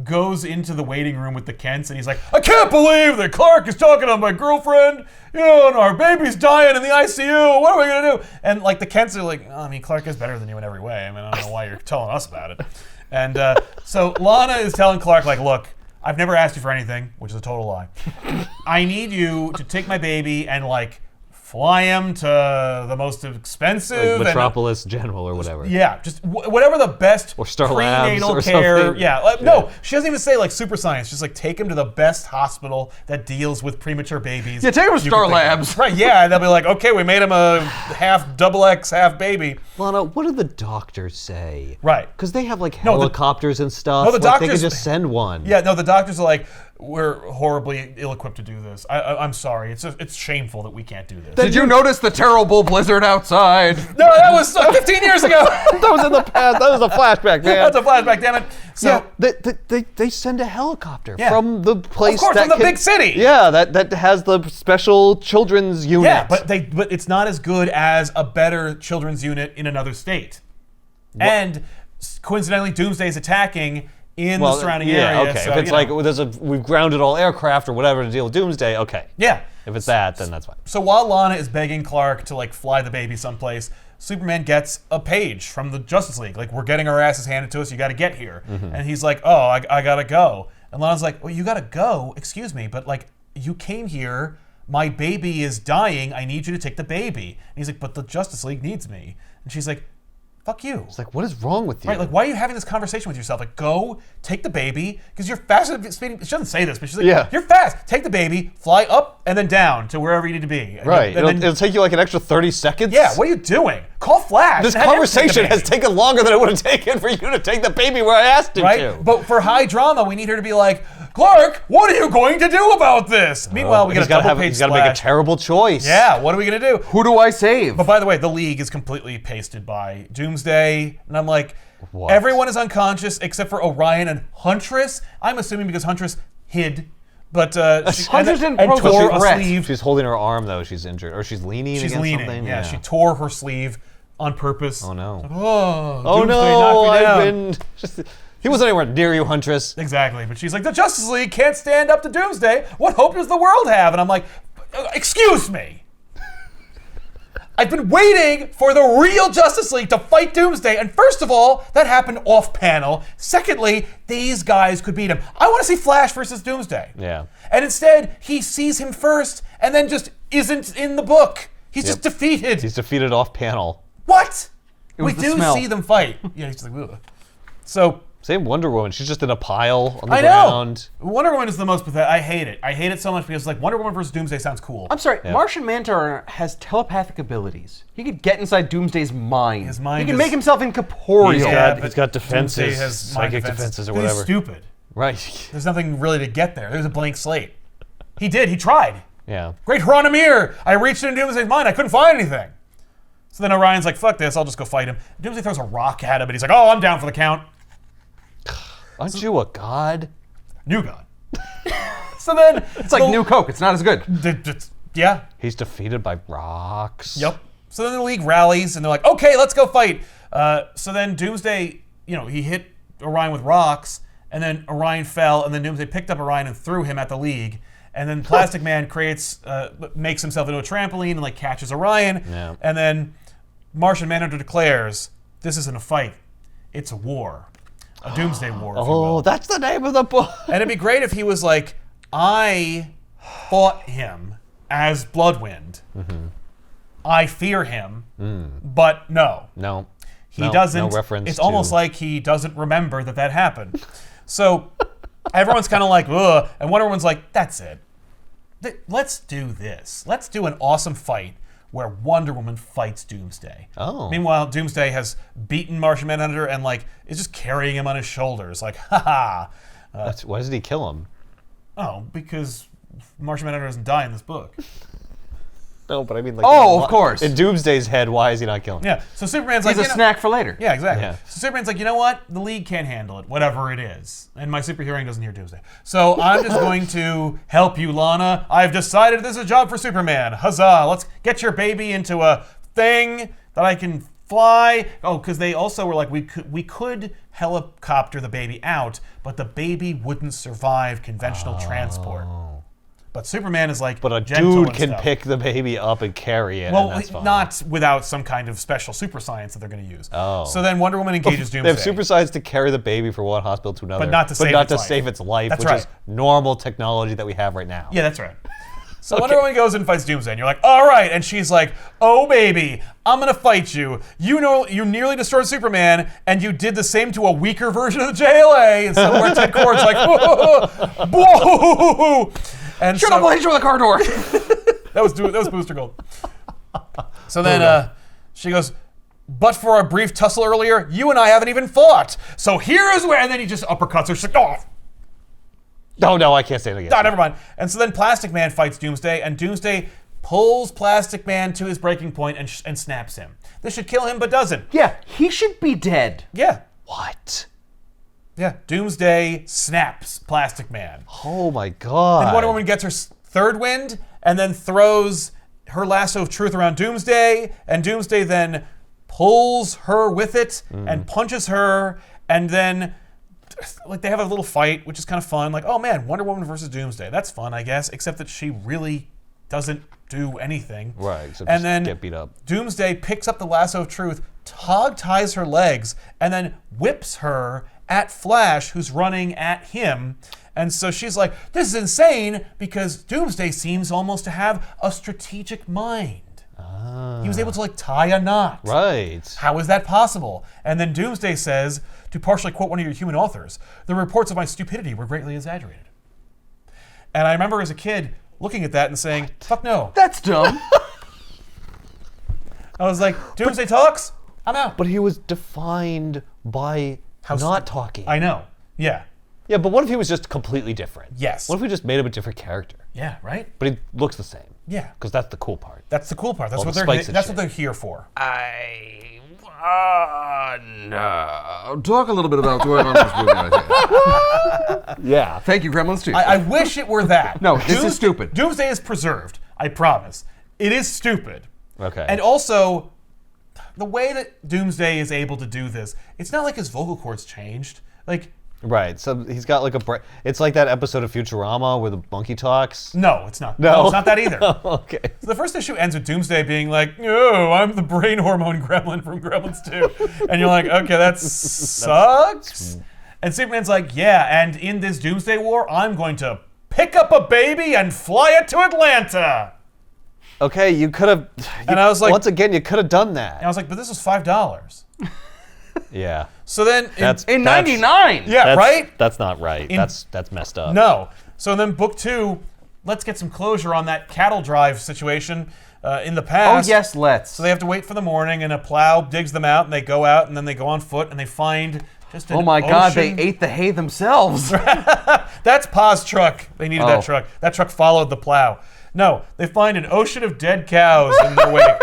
goes into the waiting room with the Kents and he's like, I can't believe that Clark is talking to my girlfriend, and our baby's dying in the ICU. What are we gonna do? And the Kents are like, oh, I mean, Clark is better than you in every way. I mean, I don't know why you're telling us about it. And so Lana is telling Clark, look, I've never asked you for anything, which is a total lie. I need you to take my baby and fly him to the most expensive Metropolis General or whatever. yeah, just whatever the best Or Star Labs prenatal or care. something. Yeah, no, she doesn't even say super science. Just take him to the best hospital that deals with premature babies. Yeah, take him to you Star can think of. Labs. Right? Yeah, and they'll be like, okay, we made him a half XX half baby. Lana, what do the doctors say? Right. Because they have helicopters and stuff. No, the They doctors- could just send one. Yeah, no, the doctors are like, we're horribly ill-equipped to do this. I'm sorry. It's shameful that we can't do this. Did you notice the terrible blizzard outside? No, that was 15 years ago. That was in the past. That was a flashback, man. That's a flashback, damn it. So. Yeah, they send a helicopter Yeah. from the place Of course, that from the big city. Yeah, that has the special children's unit. Yeah, but it's not as good as a better children's unit in another state. And coincidentally, Doomsday's attacking in the surrounding area. Okay. So, If it's we've grounded all aircraft or whatever to deal with Doomsday, okay. yeah. If it's that, then that's fine. So while Lana is begging Clark to fly the baby someplace, Superman gets a page from the Justice League. We're getting our asses handed to us. You got to get here. And he's like, oh, I gotta go. And Lana's like, well, you gotta go. Excuse me, but you came here. My baby is dying. I need you to take the baby. And he's like, but the Justice League needs me. And she's like, fuck you. It's what is wrong with you? Right, why are you having this conversation with yourself? Go take the baby, because you're fast at speeding. She doesn't say this, but she's like, Yeah. you're fast. Take the baby, fly up and then down to wherever you need to be. Right. And then, It'll take you an extra 30 seconds. yeah, what are you doing? Call Flash. This and have him take the conversation baby. has taken longer than it would have taken for you to take the baby where I asked him Right? to. But for high drama, we need her to be like, Clark, what are you going to do about this? Meanwhile, we got a double-page He's got to make a splash. terrible choice. Yeah, what are we going to do? Who do I save? But by the way, the League is completely pasted by Doomsday, and I'm like, What? everyone is unconscious except for Orion and Huntress. I'm assuming because Huntress hid, but Huntress didn't and pose a tore a threat. sleeve. She's holding her arm though. She's injured, or she's leaning. She's against leaning. something. Yeah, she tore her sleeve on purpose. Oh no. Oh, Oh Doomsday no! knocked me I've down. been. He wasn't anywhere near you, Huntress. Exactly, but she's like, the Justice League can't stand up to Doomsday. What hope does the world have? And I'm like, excuse me. I've been waiting for the real Justice League to fight Doomsday, and first of all, that happened off panel. Secondly, these guys could beat him. I want to see Flash versus Doomsday. Yeah. And instead, he sees him first, and then just isn't in the book. He's just defeated. He's defeated off panel. What? We was the do smell. see them fight. Yeah, he's just like, ugh. So Same Wonder Woman. She's just in a pile on the I ground. know. Wonder Woman is the most pathetic. I hate it. I hate it so much because like Wonder Woman versus Doomsday sounds cool. I'm sorry, Martian Manhunter has telepathic abilities. He could get inside Doomsday's mind. His mind He can is- make himself incorporeal. But He's got defenses, Doomsday has mind psychic defenses or He's whatever. stupid. Right. There's nothing really to get there. There's a blank slate. He did. He tried. Yeah. Great Hronimir! I reached into Doomsday's mind. I couldn't find anything. So then Orion's like, fuck this. I'll just go fight him. Doomsday throws a rock at him, and he's like, oh, I'm down for the count. Aren't you a god? New God. So then... It's like New Coke. It's not as good. Yeah. He's defeated by rocks. Yep. So then the League rallies, and they're like, okay, let's go fight. So then Doomsday, he hit Orion with rocks, and then Orion fell, and then Doomsday picked up Orion and threw him at the League. And then Plastic Man makes himself into a trampoline and like catches Orion. Yeah. And then Martian Manhunter declares, this isn't a fight, it's a war. A Doomsday War, if you will. Oh, that's the name of the book. And it'd be great if he was like, I fought him as Bloodwind. Mm-hmm. I fear him, but no. No. He No, doesn't. No reference it's to... almost like he doesn't remember that happened. So everyone's kind of like, ugh, and Wonder Woman's like, that's it. Let's do this. Let's do an awesome fight where Wonder Woman fights Doomsday. Oh. Meanwhile, Doomsday has beaten Martian Manhunter and like is just carrying him on his shoulders, like, haha. Why doesn't he kill him? Oh, because Martian Manhunter doesn't die in this book. No, but I mean, like... Oh, of course. In Doomsday's head, why is he not killing him? Yeah. So Superman's He's like, a snack for later. Yeah, exactly. Yeah. So Superman's like, you know what? The League can't handle it, whatever it is. And my super hearing doesn't hear Doomsday. So I'm just going to help you, Lana. I've decided this is a job for Superman. Huzzah! Let's get your baby into a thing that I can fly. Oh, because they also were like, we could helicopter the baby out, but the baby wouldn't survive conventional transport. But Superman is like, But a gentle dude and can stuff. pick the baby up and carry it, Well, and that's fine. not without some kind of special super science that they're going to use. Oh. So then Wonder Woman engages They Doomsday. have super science to carry the baby from one hospital to another. But not to save its life. That's which is right. normal technology that we have right now. Yeah, that's right. So Wonder Woman goes and fights Doomsday, and you're like, all right. And she's like, oh, baby, I'm going to fight you. You know, you nearly destroyed Superman, and you did the same to a weaker version of the JLA. And so we're Ted Kord's like, whoa. And Shut up, I'll hit you with a car door. That was Booster Gold. So then she goes, but for a brief tussle earlier, you and I haven't even fought. So here is where, and then he just uppercuts her. She's like, oh. No, I can't say it again. No, never mind. And so then Plastic Man fights Doomsday, and Doomsday pulls Plastic Man to his breaking point and snaps him. This should kill him, but doesn't. Yeah, he should be dead. Yeah. What? Yeah. Doomsday snaps Plastic Man. Oh my god. And Wonder Woman gets her third wind, and then throws her lasso of truth around Doomsday, and Doomsday then pulls her with it and punches her, and then like they have a little fight, which is kind of fun. Like, oh man, Wonder Woman versus Doomsday. That's fun, I guess, except that she really doesn't do anything. Right, so and just then get beat up. Doomsday picks up the lasso of truth, ties her legs, and then whips her at Flash, who's running at him. And so she's like, this is insane, because Doomsday seems almost to have a strategic mind. He was able to like tie a knot. Right. How is that possible? And then Doomsday says, to partially quote one of your human authors, the reports of my stupidity were greatly exaggerated. And I remember as a kid looking at that and saying, fuck no. That's dumb. I was like, Doomsday talks? I'm out. But he was defined by not talking. I know. Yeah. Yeah, but what if he was just completely different? Yes. What if we just made him a different character? Yeah, right? But he looks the same. Yeah. Because that's the cool part. That's the cool part. That's All what the they're spikes and that's shit. what they're here for. No. Talk a little bit about what's going on in this movie. I think. Yeah. Thank you, Gremlins 2. I wish it were that. No, this is stupid. Doomsday is preserved. I promise. It is stupid. Okay. And also, the way that Doomsday is able to do this, it's not like his vocal cords changed. Like, Right. So he's got like it's like that episode of Futurama where the monkey talks. no, it's not. No. It's not that either. Okay. So the first issue ends with Doomsday being like, "Oh, I'm the brain hormone gremlin from Gremlins 2," and you're like, "Okay, that sucks." And Superman's like, "Yeah, and in this Doomsday War, I'm going to pick up a baby and fly it to Atlanta." Okay, you could have. And I was like- once again, you could have done that. And I was like, "But this was $5." Yeah. So then in 99. Yeah, right? That's not right. That's messed up. No. So then book 2, let's get some closure on that cattle drive situation in the Oh past. yes, let's. So they have to wait for the morning, and a plow digs them out, and they go out, and then they go on foot, and they find just an Oh my God, they ocean. ate the hay themselves. That's Pa's truck. They needed Oh. that truck. That truck followed the plow. No, they find an ocean of dead cows in their wake.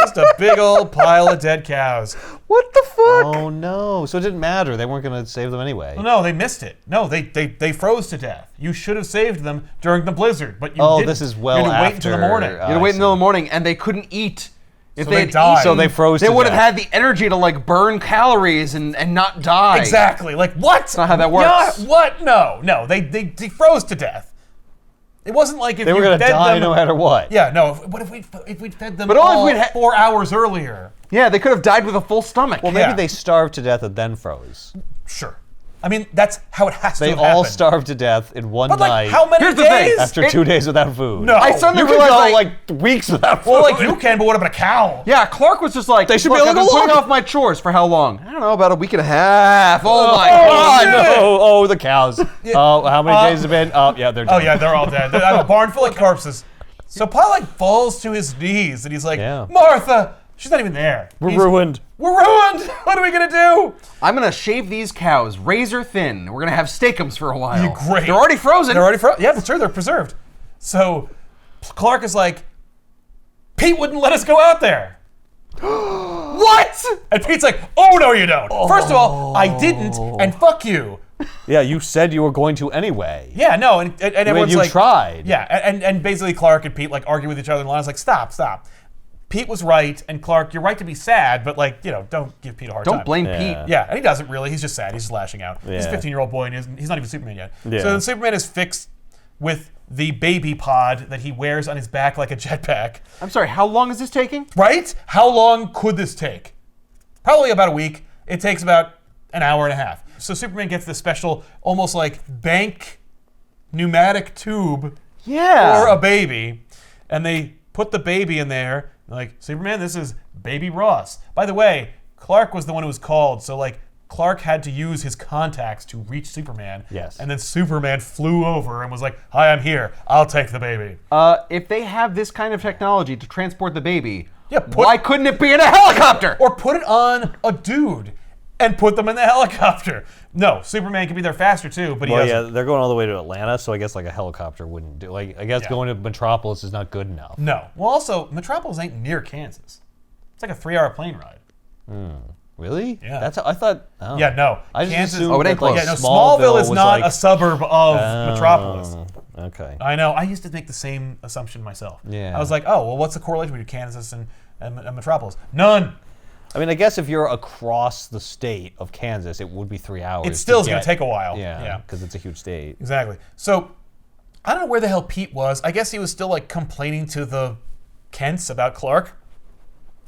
Just a big old pile of dead cows. What the fuck? Oh no! So it didn't matter. They weren't going to save them anyway. Well, no, they missed it. No, they froze to death. You should have saved them during the blizzard, but you didn't. This is well you had to wait after. until the morning. You had to wait until the morning, and they couldn't eat. If So they they had died. eaten, So they froze They to would have death. had the energy to like burn calories and not die. Exactly. Like what? That's not how that works. Yeah, what? No. They froze to death. It wasn't like if They were you going to fed die them, no matter what. Yeah, no. What if we'd fed them But only if all we'd 4 hours earlier? Yeah, they could have died with a full stomach. Well, maybe Yeah. they starved to death and then froze. Sure. I mean, that's how it has They to have all happened. starved to death in one But night. like, how many Here's the thing. days? after 2 days without food. No. I suddenly You could realized go like, like weeks without food. Well, like you can, but what about a cow? yeah, Clark was just like, They should be "Look, able I've to been putting look." off my chores for how long? I don't know, about a week and a half. Oh my Oh, God. shit. no! Oh, the cows. Oh, how many days have been? Oh, yeah, they're dead. Oh yeah, they're all dead. I have a barn full of corpses. So Paul like falls to his knees and he's like, Yeah. Martha, she's not even there. We're He's- ruined. We're ruined. What are we gonna do? I'm gonna shave these cows razor thin. We're gonna have steakums for a while. You're great. They're already frozen. They're already frozen. Yeah, that's true. They're preserved. So Clark is like, Pete wouldn't let us go out there. What? And Pete's like, oh no, you don't. First of all, I didn't, and fuck you. Yeah, you said you were going to anyway. Yeah, no, and everyone's you like, tried. Yeah, and basically Clark and Pete like argue with each other, and Lana's like, stop. Pete was right, and Clark, you're right to be sad, but like, don't give Pete a hard time. Don't blame Yeah. Pete. Yeah, and he doesn't really. He's just sad. He's just lashing out. He's a Yeah. 15-year-old boy, and he's not even Superman yet. Yeah. So then Superman is fixed with the baby pod that he wears on his back like a jetpack. I'm sorry, how long is this taking? Right? How long could this take? Probably about a week. It takes about an hour and a half. So Superman gets this special, almost like bank pneumatic tube Yeah. for a baby, and they put the baby in there. Like, Superman, this is baby Ross. By the way, Clark was the one who was called, so like Clark had to use his contacts to reach Superman. Yes. And then Superman flew over and was like, hi, I'm here. I'll take the baby. If they have this kind of technology to transport the baby, Yeah, put- why couldn't it be in a helicopter? Or put it on a dude and put them in the helicopter. No, Superman can be there faster too, but he Well, doesn't. yeah, they're going all the way to Atlanta, so I guess like a helicopter wouldn't do. Like, I guess Yeah. going to Metropolis is not good enough. No. Well, also, Metropolis ain't near Kansas. It's like a 3-hour plane ride. Really? Yeah. That's I thought. Oh. Yeah, no. I just Kansas. assumed Oh, it ain't that, like, close. Yeah, no, Smallville is was not like, a suburb of Metropolis. Okay. I know. I used to make the same assumption myself. Yeah. I was like, oh, well, what's the correlation between Kansas and Metropolis? None. I mean, I guess if you're across the state of Kansas, it would be 3 hours. It still is going get- to take a while. Yeah, because it's a huge state. Exactly. So, I don't know where the hell Pete was. I guess he was still like complaining to the Kents about Clark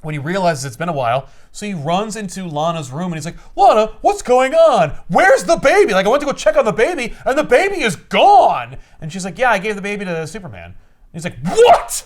when he realizes it's been a while. So he runs into Lana's room and he's like, Lana, what's going on? Where's the baby? Like, I went to go check on the baby and the baby is gone. And she's like, yeah, I gave the baby to Superman. And he's like, what?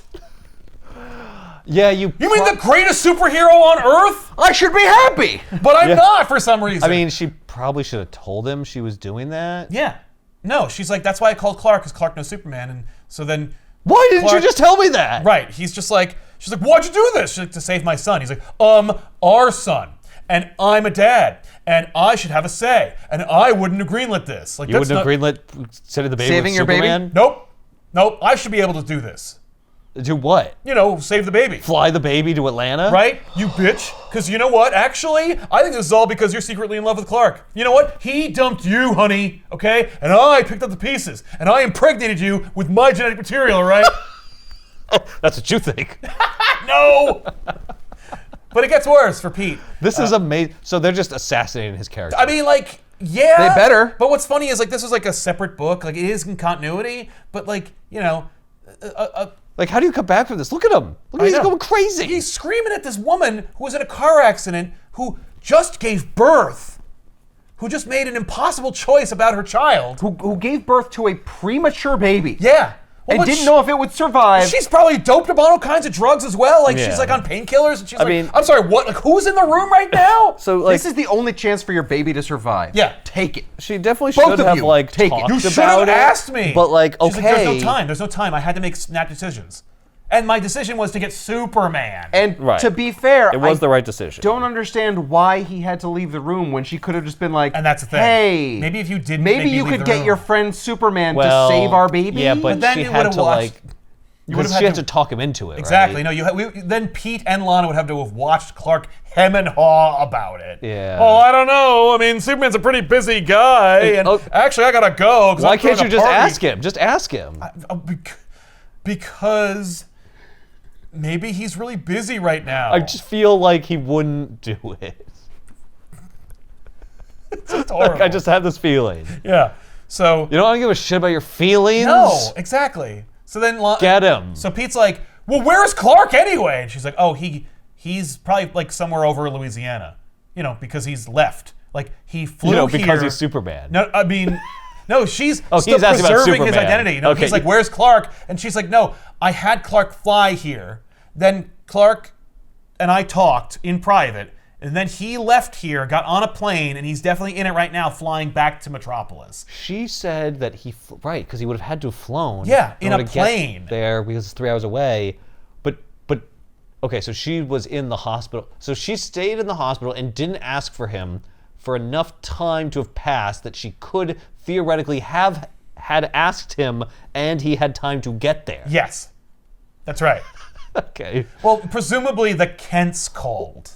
Yeah, You mean the greatest superhero on Earth? I should be happy. But I'm not for some reason. I mean, she probably should have told him she was doing that. yeah. No, she's like, that's why I called Clark, because Clark knows Superman. And so then, Why didn't Clark- you just tell me that? right, he's just like, she's like, why'd you do this? She's like, to save my son. He's like, our son. And I'm a dad. And I should have a say. And I wouldn't have greenlit this. Like, You that's wouldn't have not- greenlit sending the baby Saving with your baby? Superman? Nope. I should be able to do this. Do what? Save the baby. Fly the baby to Atlanta? Right? You bitch. Because you know what? Actually, I think this is all because you're secretly in love with Clark. You know what? He dumped you, honey. Okay? And I picked up the pieces. And I impregnated you with my genetic material, all right? That's what you think. No! But it gets worse for Pete. This is amazing. So they're just assassinating his character. I mean, like, yeah. They better. But what's funny is, like, this was like a separate book. Like, it is in continuity. But, like, like, how do you come back from this? Look at him. Look at I he's know. going crazy. He's screaming at this woman who was in a car accident, who just gave birth, who just made an impossible choice about her child. Who gave birth to a premature baby. Yeah. and but didn't know if it would survive. She's probably doped up on all kinds of drugs as well. Like she's Yeah. like on painkillers, and she's like, mean- I'm sorry, what? Like, who's in the room right now? So like, This is the only chance for your baby to survive. Yeah. Take it. she definitely Both should of have you, like take it. talked You should about have it. asked me. But like, okay, She's like, there's no time. I had to make snap decisions. And my decision was to get Superman. And Right. to be fair, it was I the right decision. don't understand why he had to leave the room when she could have just been like, And that's the thing. Hey, Maybe if you didn't maybe make me you leave could the get room. your friend Superman Well, to save our baby. Yeah, but then she you had would've to watched- like. you Because would've she had had to talk him into it. Exactly. Right? No, then Pete and Lana would have to have watched Clark hem and haw about it. Yeah. Oh, I don't know. I mean, Superman's a pretty busy guy, and oh. actually, I gotta go. 'cause Why I'm can't throwing you a just party. ask him? Just ask him. Because maybe he's really busy right now. I just feel like he wouldn't do it. It's horrible. Like, I just have this feeling. Yeah. So You don't want to give a shit about your feelings? no, exactly. So then Get him. So Pete's like, well, where's Clark anyway? And she's like, oh, he's probably like somewhere over in Louisiana, because he's left. Like he flew because here. he's Superman. No, I mean, no, she's Oh, still he's asking about preserving his Superman. identity. Okay. He's like, where's Clark? And she's like, no, I had Clark fly here. Then Clark and I talked in private, and then he left here, got on a plane, and he's definitely in it right now, flying back to Metropolis. She said that right, because he would have had to have flown. Yeah, in a order to plane. get there because it's 3 hours away. But okay, so she was in the hospital. So she stayed in the hospital and didn't ask for him for enough time to have passed that she could theoretically have had asked him, and he had time to get there. Yes, that's right. Okay. Well, presumably the Kents called,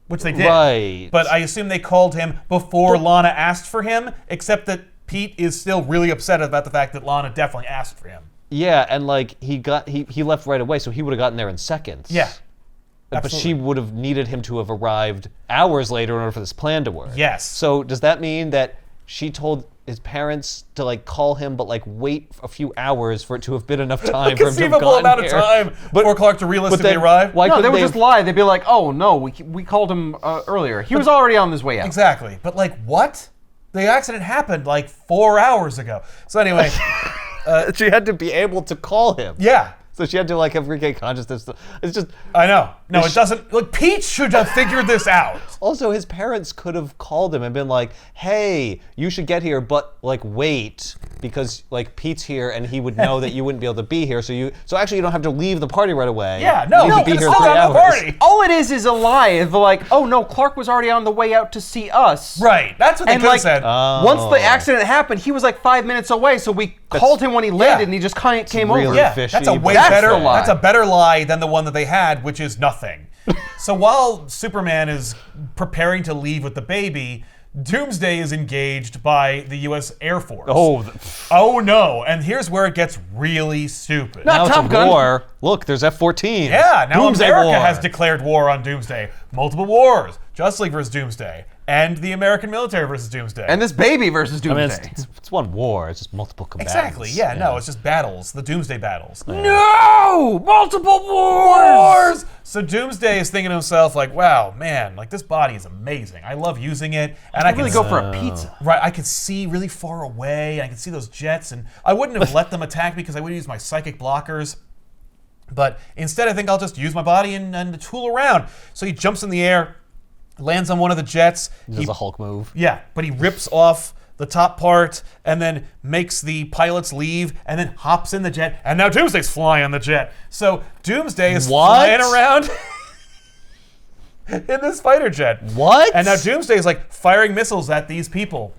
which they did. Right. But I assume they called him before Lana asked for him, except that Pete is still really upset about the fact that Lana definitely asked for him. Yeah, and like he left right away, so he would have gotten there in seconds. Yeah. But she would have needed him to have arrived hours later in order for this plan to work. Yes. So does that mean that she told his parents to like call him, but like wait a few hours for it to have been enough time for him to have Conceivable gotten amount here? of time for Clark to realistically then arrive. Why No, they couldn't would just lie. They'd be like, "Oh no, we called him earlier. He was already on his way out." Exactly. But like, what? The accident happened like 4 hours ago. So anyway, she had to be able to call him. yeah. So she had to like have regained consciousness. It's just I know. No, it doesn't. Like, Pete should have figured this out. also his parents could have called him and been like, "Hey, you should get here, but like wait because like Pete's here and he would know that you wouldn't be able to be here. So actually you don't have to leave the party right away. Yeah, no, you no, could be it's here still 3 on the hours." party. All it is a lie. They're like, "Oh no, Clark was already on the way out to see us." Right. That's what they And could have like, said. once the accident happened, he was like 5 minutes away. So we called him when he landed, yeah. and he just kind of came really over. Yeah, fishy, that's a but way that's better the lie. That's a better lie than the one that they had, which is nothing. So while Superman is preparing to leave with the baby, Doomsday is engaged by the U.S. Air Force. Oh no! And here's where it gets really stupid. Not now it's Top a Gun. war. Look, there's F-14. Yeah, now Doomsday America War. has declared war on Doomsday. Multiple wars. Justice League versus Doomsday. And the American military versus Doomsday. And this baby versus I mean, Doomsday. it's one war. It's just multiple combatants. exactly, yeah, no, it's just battles. The Doomsday battles. No! Multiple wars! So Doomsday is thinking to himself, like, wow, man, like this body is amazing. I love using it. And I I'd really can go for a pizza. Right, I could see really far away. I could see those jets, and I wouldn't have let them attack because I would use my psychic blockers. But instead, I think I'll just use my body and tool around. So he jumps in the air, lands on one of the jets. This is a Hulk move. Yeah, but he rips off the top part and then makes the pilots leave and then hops in the jet. And now Doomsday's flying on the jet. So Doomsday is flying around in this fighter jet. What? And now Doomsday is like firing missiles at these people,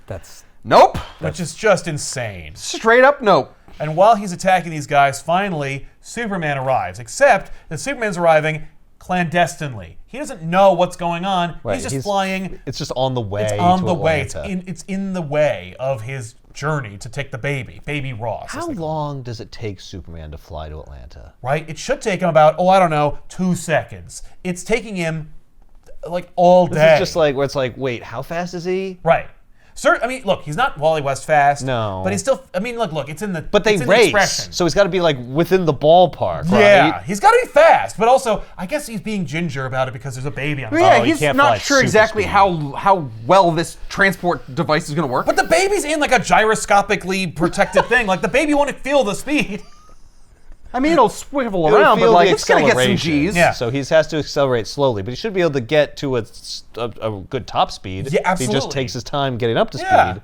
That's Nope. which is just insane. Straight up nope. And while he's attacking these guys, finally, Superman arrives. Except that Superman's arriving clandestinely. He doesn't know what's going on. right. He's just flying. It's just on the way. It's on to the way. Atlanta. It's in the way of his journey to take the baby Ross. How long does it take Superman to fly to Atlanta? Right? It should take him about, I don't know, 2 seconds. It's taking him like all day. This is just like where it's like, wait, how fast is he? Right. Sir, I mean, look, he's not Wally West fast. No. But he's still, I mean, look, it's in the But they it's in race, the expression. so he's got to be like within the ballpark, right? Yeah, he's got to be fast, but also, I guess he's being ginger about it because there's a baby on top. Yeah, he he's can't fly not at sure super exactly speed. how well this transport device is going to work. But the baby's in like a gyroscopically protected thing. Like the baby won't feel the speed. I mean, it'll swivel It'll around, but feel like the it's going to get some acceleration. G's. Yeah. So he has to accelerate slowly, but he should be able to get to a good top speed. Yeah, He absolutely. just takes his time getting up to Yeah. speed.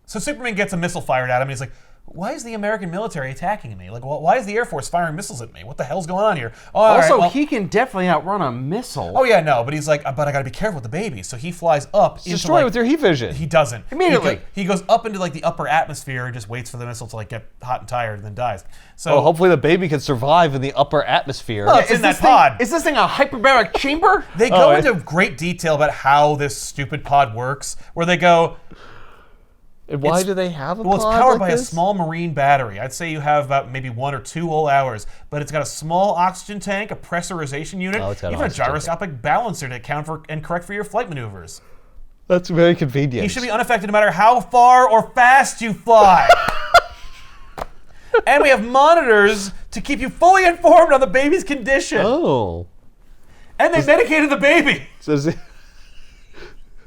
So Superman gets a missile fired at him, and he's like, why is the American military attacking me? Like, why is the Air Force firing missiles at me? What the hell's going on here? Oh, all right, Also, well- he can definitely outrun a missile. Oh, yeah, no, but he's like, but I gotta be careful with the baby. So he flies up into Destroy it with your heat vision. He doesn't. Immediately. He goes up into like the upper atmosphere and just waits for the missile to like get hot and tired and then dies. So Oh, hopefully the baby can survive in the upper atmosphere. Well, it's in that pod. Is this thing a hyperbaric chamber? they go Oh, into great detail about how this stupid pod works, where they go, And why do they have a well, it's pod powered like by a this? small marine battery. I'd say you have about maybe 1 or 2 whole hours, but it's got a small oxygen tank, a pressurization unit, Oh, it's got even a oxygen tank. gyroscopic balancer to account for and correct for your flight maneuvers. That's very convenient. You should be unaffected no matter how far or fast you fly. And we have monitors to keep you fully informed on the baby's condition. Oh. And they medicated the baby. So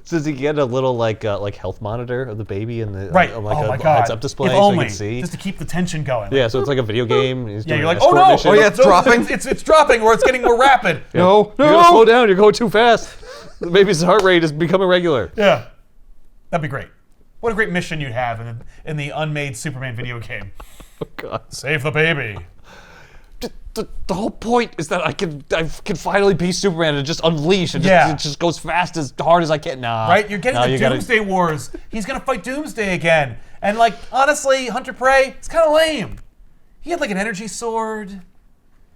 does he get a little like health monitor of the baby and the Right. like oh a my God. heads up display if so only, he can see? just to keep the tension going. Yeah, so it's like a video game. And he's Yeah, doing you're an like, oh escort no, mission. Oh, yeah, it's dropping. It's dropping, or it's getting more rapid. No, You gotta slow down. You're going too fast. The baby's heart rate is becoming regular. Yeah, that'd be great. What a great mission you'd have in the unmade Superman video game. Oh God. Save the baby. The whole point is that I can finally be Superman and just unleash and Yeah. it just goes fast as hard as I can. Nah. Right? You're getting Nah, the you gotta- Doomsday Wars. He's gonna fight Doomsday again. And like, honestly, Hunter Prey, it's kind of lame. He had like an energy sword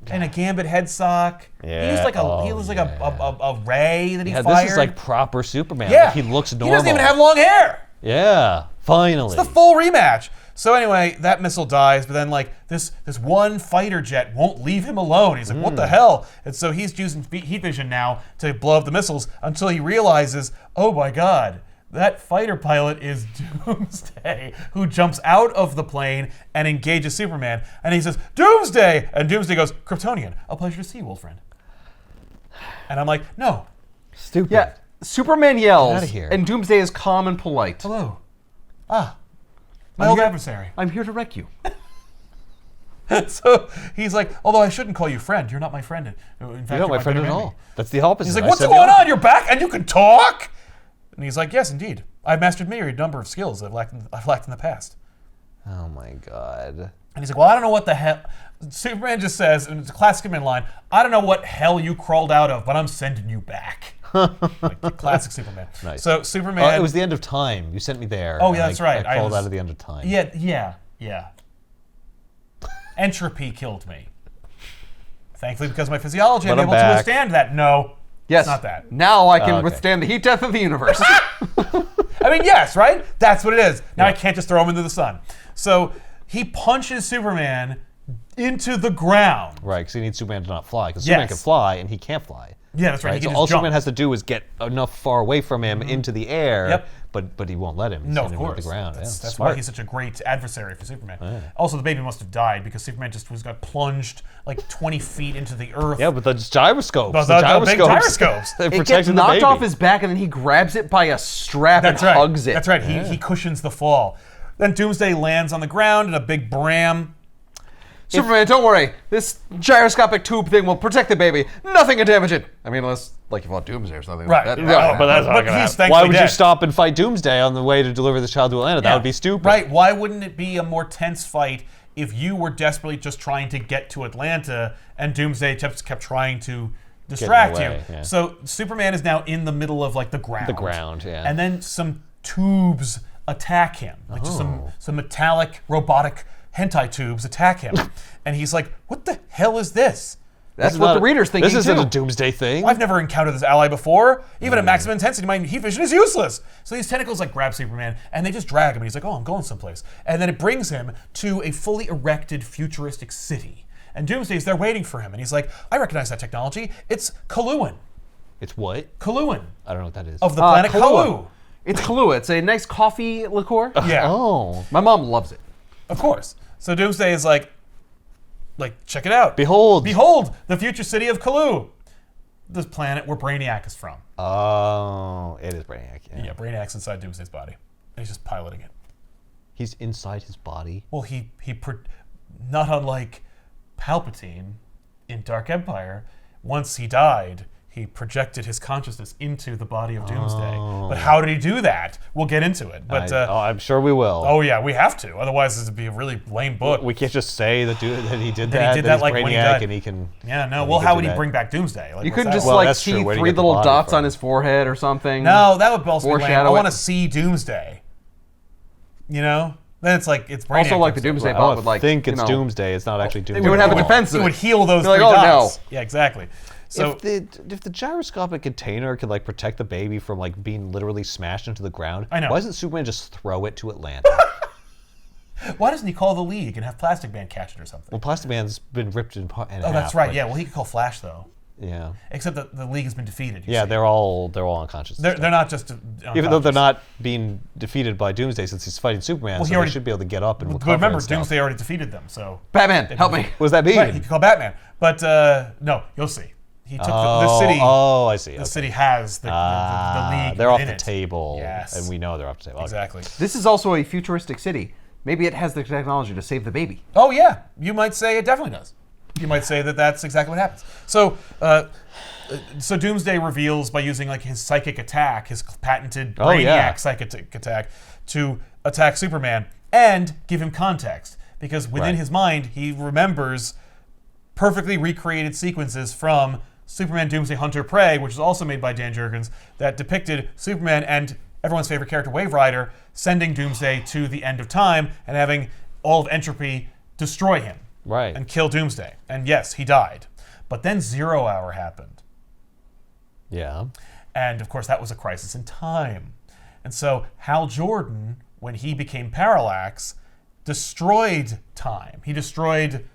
and a Gambit head sock. Yeah. He used like Oh, a ray that he Yeah, fired. this is like proper Superman. yeah, Like, he looks normal. He doesn't even have long hair. Yeah, finally. It's the full rematch. So anyway, that missile dies, but then like this one fighter jet won't leave him alone. He's like, what the hell? And so he's using heat vision now to blow up the missiles until he realizes, oh my God, that fighter pilot is Doomsday, who jumps out of the plane and engages Superman. And he says, Doomsday! And Doomsday goes, Kryptonian, a pleasure to see you, old friend. And I'm like, no. Stupid. Yeah, Superman yells, outta here. and Doomsday is calm and polite. Hello. My old adversary. I'm here to wreck you. So he's like, although I shouldn't call you friend, you're not my friend. In fact, You're not my friend at bitter all. enemy. That's the opposite. He's like, I what's said going the on? You're back and you can talk? And he's like, yes, indeed. I've mastered myriad number of skills I've lacked in the past. Oh my God. And he's like, well, I don't know what the hell. Superman just says, and it's a classic Superman line, I don't know what hell you crawled out of, but I'm sending you back. Like, classic Superman. Nice. So Superman. It was the end of time. You sent me there. Oh, and yeah, that's right. I crawled was- out of the end of time. Yeah. Entropy killed me. Thankfully, because of my physiology, I'm But I'm able to back. withstand that. No. Yes. It's not that. Now I can okay. withstand the heat death of the universe. I mean, yes, right? That's what it is. Now I can't just throw him into the sun. So he punches Superman into the ground. Right, because he needs Superman to not fly. Because Yes. Superman can fly, and he can't fly. Yeah, that's right. He So can all just jump. Superman has to do is get enough far away from him into the air. Yep. But he won't let him. He's No, sending of him to course. the ground. That's yeah, why smart. he's such a great adversary for Superman. Also, the baby must have died because Superman just got plunged like 20 feet into the earth. Yeah, but the gyroscopes. The big gyroscopes. They It gets protected the knocked baby. off his back, and then he grabs it by a strap That's and right. hugs it. That's right. He cushions the fall. Then Doomsday lands on the ground in a big bram. Superman, don't worry. This gyroscopic tube thing will protect the baby. Nothing can damage it. I mean, unless, like, you want Doomsday or something Right. like that. Yeah, but that's not But gonna he's happen. thankfully Why would you dead. stop and fight Doomsday on the way to deliver this child to Atlanta? That Yeah. would be stupid. Right. Why wouldn't it be a more tense fight if you were desperately just trying to get to Atlanta and Doomsday just kept trying to distract way, you? yeah. So Superman is now in the middle of like the ground. The ground, yeah. And then some tubes attack him. Like just some metallic robotic hentai tubes attack him. And he's like, what the hell is this? That's This is what not- the reader's thinking, This isn't too. a Doomsday thing. I've never encountered this ally before. Even at maximum intensity, my heat vision is useless. So these tentacles like grab Superman and they just drag him. And he's like, oh, I'm going someplace. And then it brings him to a fully erected futuristic city. And Doomsday's there waiting for him. And he's like, I recognize that technology. It's Kaluan. It's what? Kaluan I don't know what that is. of the planet Kaluan. Kalu. It's Kahlua. It's a nice coffee liqueur. Yeah. Oh. My mom loves it. Of course. So Doomsday is like, check it out. Behold. Behold, the future city of Kalu. This planet where Brainiac is from. Oh, it is Brainiac. Yeah, Brainiac's inside Doomsday's body. And he's just piloting it. He's inside his body. Well, not unlike Palpatine in Dark Empire, once he died, he projected his consciousness into the body of Doomsday. But how did he do that? We'll get into it. But I'm sure we will. oh yeah, we have to. Otherwise, this would be a really lame book. We can't just say that he did That that. he did that he's like when he Brainiac died. and he can. Yeah, no. and Well, can how do would he that. bring back Doomsday? Like, You what's couldn't that? just Well, like that's true. see Where do you three get the little body dots from? on his forehead or something. No, that would also be lame. Foreshadow I it. want to see Doomsday. You know? Then it's like it's Brainiac. Also, like the Doomsday I bot would like. think you it's know, Doomsday. It's not actually Doomsday. would have a at all. defense. It would heal those You're three like, oh, dots. no. Yeah, exactly. So If the gyroscopic container can like protect the baby from like being literally smashed into the ground, I know. why doesn't Superman just throw it to Atlanta? why doesn't he call the League and have Plastic Man catch it or something? Well, Plastic Man's been ripped in half. Oh, that's right. Yeah. Well, he could call Flash though. Yeah. Except that the League has been defeated. you Yeah, see. they're all unconscious. They're not just Even though they're not being defeated by Doomsday since he's fighting Superman, Well, so he already- they should be able to get up and But recover. remember, and stuff. Doomsday already defeated them. So Batman, help me. What does that mean? right, he could call Batman. But no, you'll see. He took the city. Oh, I see. The city has the League. They're off within the it. table. Yes. And we know they're off the table. Okay. Exactly. This is also a futuristic city. Maybe it has the technology to save the baby. Oh yeah, you might say it definitely does. You might say that that's exactly what happens. So Doomsday reveals by using like his psychic attack, his patented Brainiac psychic attack, to attack Superman and give him context. Because within Right. his mind, he remembers perfectly recreated sequences from Superman Doomsday Hunter Prey, which is also made by Dan Jurgens, that depicted Superman and everyone's favorite character, Wave Rider, sending Doomsday to the end of time and having all of Entropy destroy him. Right. And kill Doomsday. And yes, he died. But then 0 Hour happened. Yeah. And of course, that was a crisis in time. And so Hal Jordan, when he became Parallax, destroyed time. He destroyed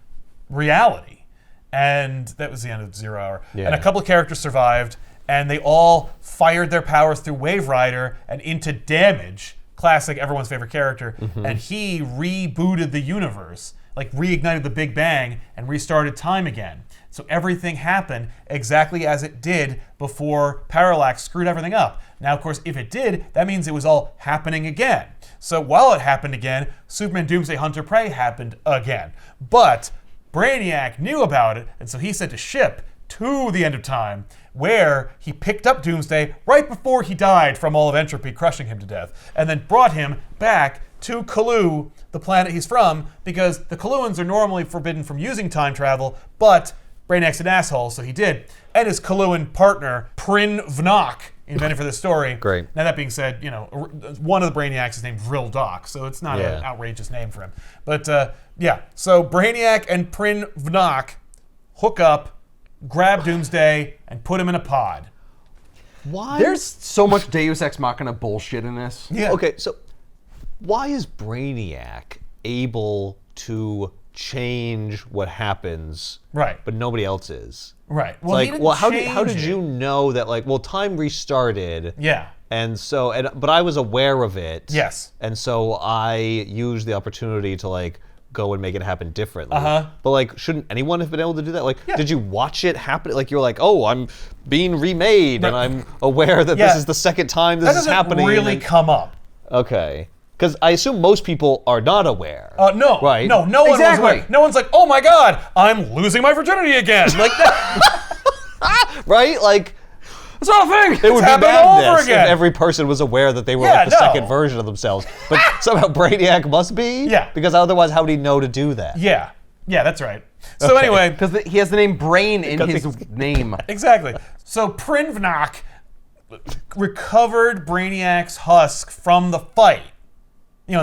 reality. And that was the end of 0 Hour. Yeah. And a couple of characters survived, and they all fired their powers through Wave Rider and into Damage, classic, everyone's favorite character. And he rebooted the universe, like reignited the Big Bang and restarted time again. So everything happened exactly as it did before Parallax screwed everything up. Now, of course, if it did, that means it was all happening again. So while it happened again, Superman Doomsday Hunter Prey happened again. But Brainiac knew about it, and so he sent a ship to the end of time, where he picked up Doomsday right before he died from all of Entropy crushing him to death, and then brought him back to Kalu, the planet he's from, because the Kaluans are normally forbidden from using time travel, but Brainiac's an asshole, so he did. And his Kaluan partner, Prin Vnock, invented for this story. Great. Now that being said, you know, one of the Brainiacs is named Vril Doc, so it's not Yeah. an outrageous name for him. But yeah, so Brainiac and Prin Vnock hook up, grab Doomsday, and put him in a pod. Why? There's so much Deus Ex Machina bullshit in this. Yeah. Okay, so why is Brainiac able to change what happens, Right. but nobody else is? Right. It's Well, he like, didn't well, how did change you it. know that? Like, well, time restarted. Yeah. And so, but I was aware of it. Yes. And so I used the opportunity to like go and make it happen differently. Uh-huh. But like, shouldn't anyone have been able to do that? Like, Yeah. did you watch it happen? Like, you're like, oh, I'm being remade, and Right. I'm aware that Yeah. this is the second time this That is doesn't happening. really and then- come up. Okay. Because I assume most people are not aware. No. Right. No one was Exactly. aware. No one's like, oh my God, I'm losing my virginity again. Like that. Right? Like, It's not a thing. it would be happening all over madness if again. every person was aware that they were Yeah, like the no. second version of themselves. But somehow Brainiac must be? Yeah. Because otherwise, how would he know to do that? Yeah. Yeah, that's right. So anyway, Because he has the name Brain in Because his name. exactly. So Prinvnak recovered Brainiac's husk from the fight. You know,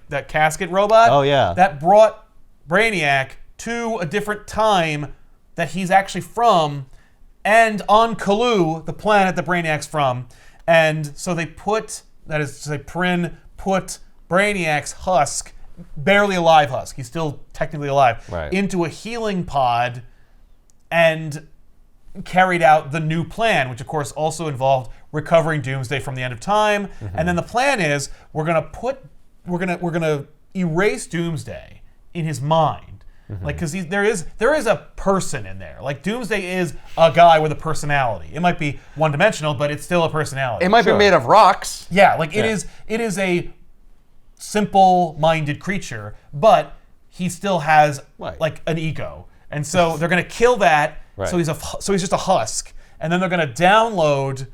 that casket robot? Oh, yeah. That brought Brainiac to a different time that he's actually from, and on Kalu, the planet that Brainiac's from. And so they put, that is to say, Prin put Brainiac's husk, barely alive husk, he's still technically alive, Right. into a healing pod, and carried out the new plan, which of course also involved recovering Doomsday from the end of time. And then the plan is we're gonna erase Doomsday in his mind, like because there is a person in there. Like Doomsday is a guy with a personality. It might be one-dimensional, but it's still a personality. It might be made of rocks. Yeah, like it is a simple-minded creature, but he still has like an ego, and so they're gonna kill that. So he's just a husk, and then they're gonna download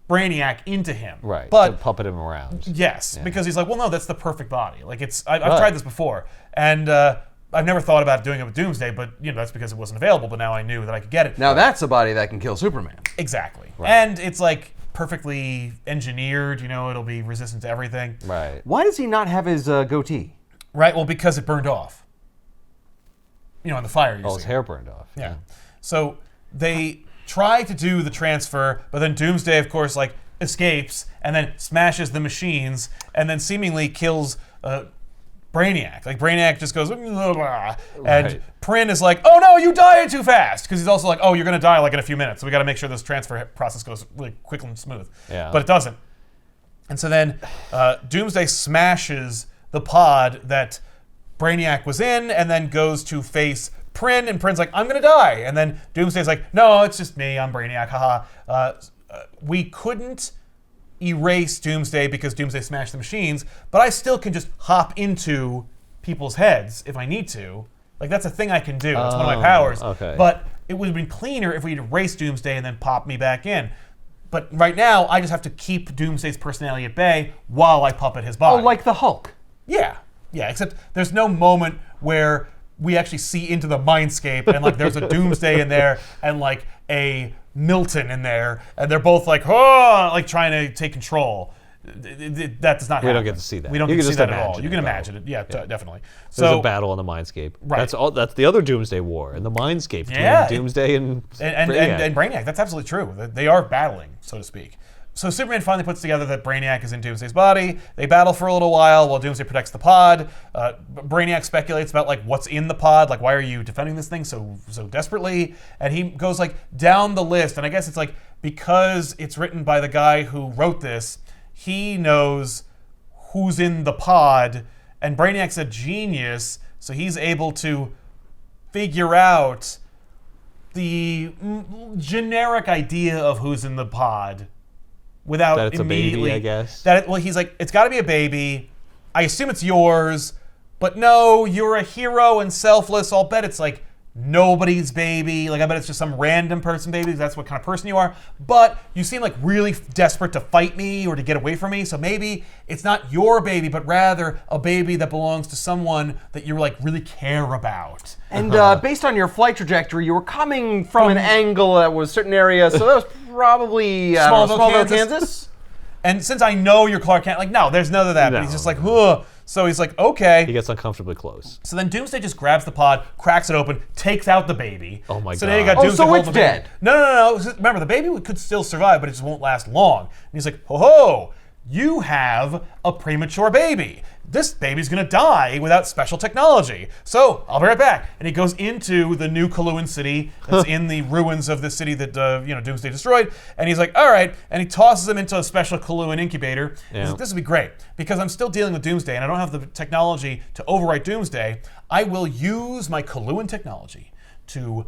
Brainiac into him. Right. But to puppet him around. yes, because he's like, well, no, that's the perfect body. Like I've tried this before, and I've never thought about doing it with Doomsday, but that's because it wasn't available. But now I knew that I could get it. Now that's a body that can kill Superman. Exactly, and it's like perfectly engineered. It'll be resistant to everything. Right. Why does he not have his goatee? Right. Well, because it burned off. In the fire. His hair burned off. Yeah. So they try to do the transfer, but then Doomsday, of course, like escapes and then smashes the machines and then seemingly kills Brainiac. Like Brainiac just goes, blah, blah, and Prin is like, oh no, you died too fast, because he's also like, oh, you're gonna die like in a few minutes, so we got to make sure this transfer process goes really quick and smooth. Yeah. But it doesn't. And so then Doomsday smashes the pod that Brainiac was in, and then goes to face Prin, and Prin's like, I'm gonna die. And then Doomsday's like, no, it's just me, I'm Brainiac, haha. We couldn't erase Doomsday because Doomsday smashed the machines, but I still can just hop into people's heads if I need to. Like, that's a thing I can do. It's one of my powers. Okay. But it would have been cleaner if we'd erased Doomsday and then pop me back in. But right now, I just have to keep Doomsday's personality at bay while I puppet his body. Oh, like the Hulk. Yeah, except there's no moment where we actually see into the mindscape and like there's a Doomsday in there and like a Milton in there, and they're both like, oh, like trying to take control. That does not happen. We don't get to see that. We don't You get can to see just that at all. imagine You can it, though. imagine it. Yeah, definitely. There's So a battle in the Mindscape. Right. That's the other Doomsday War in the Mindscape between Doomsday and Brainiac. and Brainiac. That's absolutely true. They are battling, so to speak. So Superman finally puts together that Brainiac is in Doomsday's body. They battle for a little while Doomsday protects the pod. Brainiac speculates about like what's in the pod, like why are you defending this thing so desperately? And he goes like down the list, and I guess it's like because it's written by the guy who wrote this, he knows who's in the pod, and Brainiac's a genius, so he's able to figure out the generic idea of who's in the pod without That it's immediately, a baby, I guess. He's like, it's got to be a baby. I assume it's yours, but no, you're a hero and selfless. I'll bet it's like nobody's baby. Like I bet it's just some random person baby. That's what kind of person you are. But you seem like really desperate to fight me or to get away from me. So maybe it's not your baby, but rather a baby that belongs to someone that you like really care about. And based on your flight trajectory, you were coming from an angle that was a certain area, so that was probably Smallville, Kansas. And since I know you're Clark Kent, like, no, there's none of that. No. But he's just like, ugh. So he's like, okay. He gets uncomfortably close. So then Doomsday just grabs the pod, cracks it open, takes out the baby. Oh my so God. Then you got Oh, Doomsday so holding it's the baby. dead. No. Remember, the baby could still survive, but it just won't last long. And he's like, ho, you have a premature baby. This baby's gonna die without special technology. So I'll be right back. And he goes into the new Kuan City that's in the ruins of the city that Doomsday destroyed. And he's like, all right. And he tosses him into a special Kuan incubator. Yeah. He's like, this would be great because I'm still dealing with Doomsday and I don't have the technology to overwrite Doomsday. I will use my Kuan technology to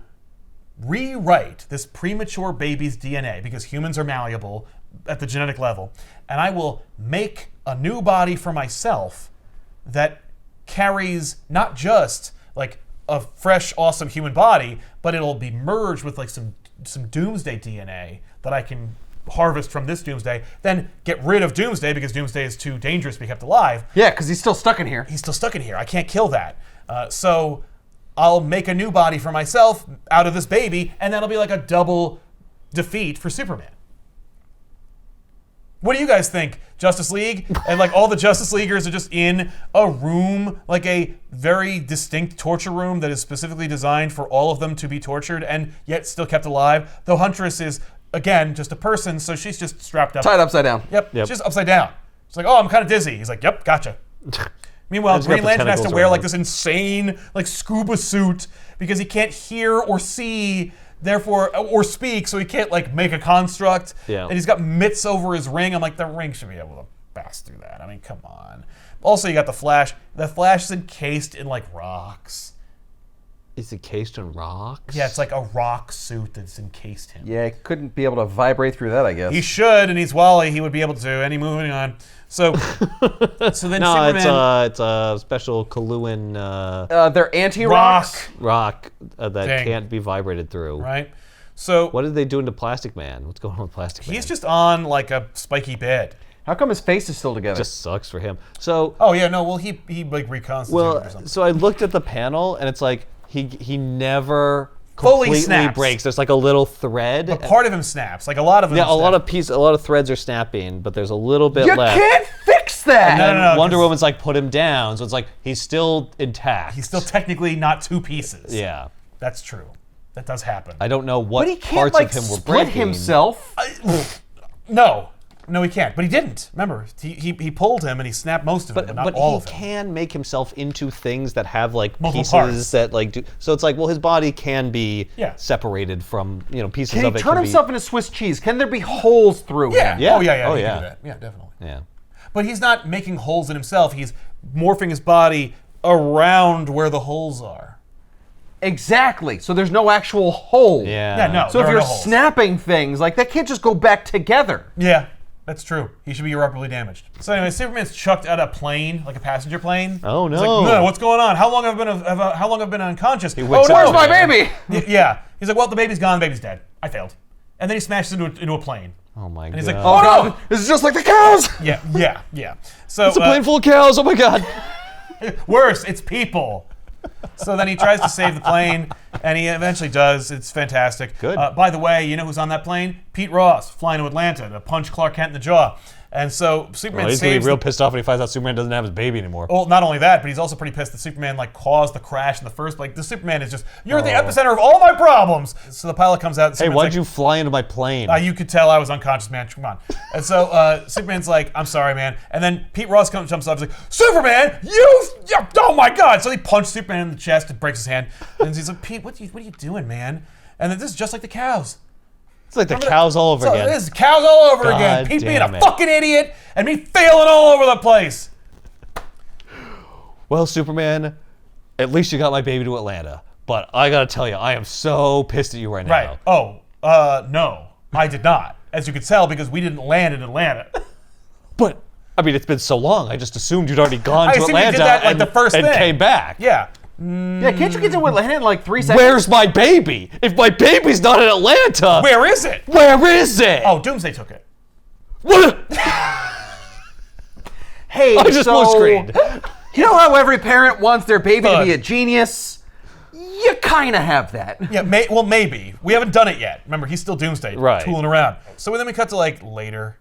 rewrite this premature baby's DNA because humans are malleable at the genetic level, and I will make a new body for myself that carries not just like a fresh, awesome human body, but it'll be merged with like some Doomsday DNA that I can harvest from this Doomsday, then get rid of Doomsday because Doomsday is too dangerous to be kept alive. Yeah, because he's still stuck in here. He's still stuck in here. I can't kill that. So I'll make a new body for myself out of this baby, and that'll be like a double defeat for Superman. What do you guys think? Justice League? And like all the Justice Leaguers are just in a room, like a very distinct torture room that is specifically designed for all of them to be tortured and yet still kept alive. Though Huntress is, again, just a person, so she's just strapped up. Tied upside down. Yep. She's upside down. She's like, oh, I'm kind of dizzy. He's like, yep, gotcha. Meanwhile, He's got Green the Lantern has to tentacles wear around like him. this insane like scuba suit because he can't hear or see therefore, or speak, so he can't like make a construct. Yeah. And he's got mitts over his ring. I'm like, the ring should be able to pass through that. I mean, come on. Also, you got the Flash. The Flash is encased in like rocks. Is encased in rocks? Yeah, it's like a rock suit that's encased him. Yeah, he couldn't be able to vibrate through that, I guess. He should, and he's Wally. He would be able to. Any moving on. So then No, Superman. it's a special Kaluan They're anti-rocks. rock that Dang. can't be vibrated through. Right. So What did they do to Plastic Man? What's going on with Plastic Man? he's just on like a spiky bed. How come his face is still together? just sucks for him. So Oh yeah, no. Well, he like reconstituted or well, something. so I looked at the panel and it's like he never Fully completely snaps. breaks. There's like a little thread. But part of him snaps. Like a lot of him. Yeah, a lot snap. of threads are snapping, but there's a little bit you left. can't fix that! No, And no, Wonder 'cause- Woman's like put him down, so it's like he's still intact. He's still technically not two pieces. yeah. That's true. That does happen. I don't know what But he can't, parts like, of him were split breaking. himself. No, he can't. But he didn't. Remember, he pulled him and he snapped most of it, but not But all he of it. can make himself into things that have like Multiple pieces parts. that like do. So it's like, well, his body can be Yeah. separated from pieces Can of he it. turn can himself into Swiss cheese? Can there be holes through Yeah. him? Yeah. Oh yeah. Oh, he can yeah. do that. Yeah, definitely. Be, yeah. But he's not making holes in himself. He's morphing his body around where the holes are. Exactly. So there's no actual hole. Yeah. Yeah, no. So there if are you're no holes. snapping things, like, that can't just go back together. Yeah, that's true. He should be irreparably damaged. So anyway, Superman's chucked out a plane, like a passenger plane. Oh, He's no. like, what's going on? How long have I been unconscious? wakes Oh, up no, Where's Oh, my yeah. baby? Yeah. He's like, well, the baby's gone. The baby's dead. I failed. And then he smashes into a plane. Oh my god. he's like, Oh, Oh, God. no. This is just like the cows. Yeah. So It's a plane full of cows. Oh my god. worse, it's people. So then he tries to save the plane, and he eventually does. It's fantastic. Good. By the way, you know who's on that plane? Pete Ross, flying to Atlanta to punch Clark Kent in the jaw. And so Superman He's gonna saves be real the- pissed off when he finds out Superman doesn't have his baby anymore. Well, not only that, but he's also pretty pissed that Superman like caused the crash in the first. Like the Superman is just, you're the epicenter of all my problems. So the pilot comes out. And Hey, Superman's why'd like, you fly into my plane? You could tell I was unconscious, man. Come on. And so Superman's like, I'm sorry, man. And then Pete Ross jumps up and is like, Superman, oh my God. So he punched Superman in the chest and breaks his hand. And he's like, Pete, what are you doing, man? And then this is just like the cows. It's like the cows all over So again. this is cows all over God again. Pete being damn a it. fucking idiot and me failing all over the place. Well, Superman, at least you got my baby to Atlanta. But I gotta tell you, I am so pissed at you right now. Right. Oh, no, I did not. As you could tell, because we didn't land in Atlanta. But I mean, it's been so long. I just assumed you'd already gone I to assumed you did Atlanta that, like, and, the first and thing. came back. Yeah. Yeah, can't you get to Atlanta in like 3 seconds? Where's my baby? If my baby's not in Atlanta, Where is it? where is it? Oh, Doomsday took it. What? Hey, I just so, blue screened. You know how every parent wants their baby to be a Look. genius? You kind of have that. Yeah, well, maybe. We haven't done it yet. Remember, he's still Doomsday, Right. tooling around. So then we cut to like later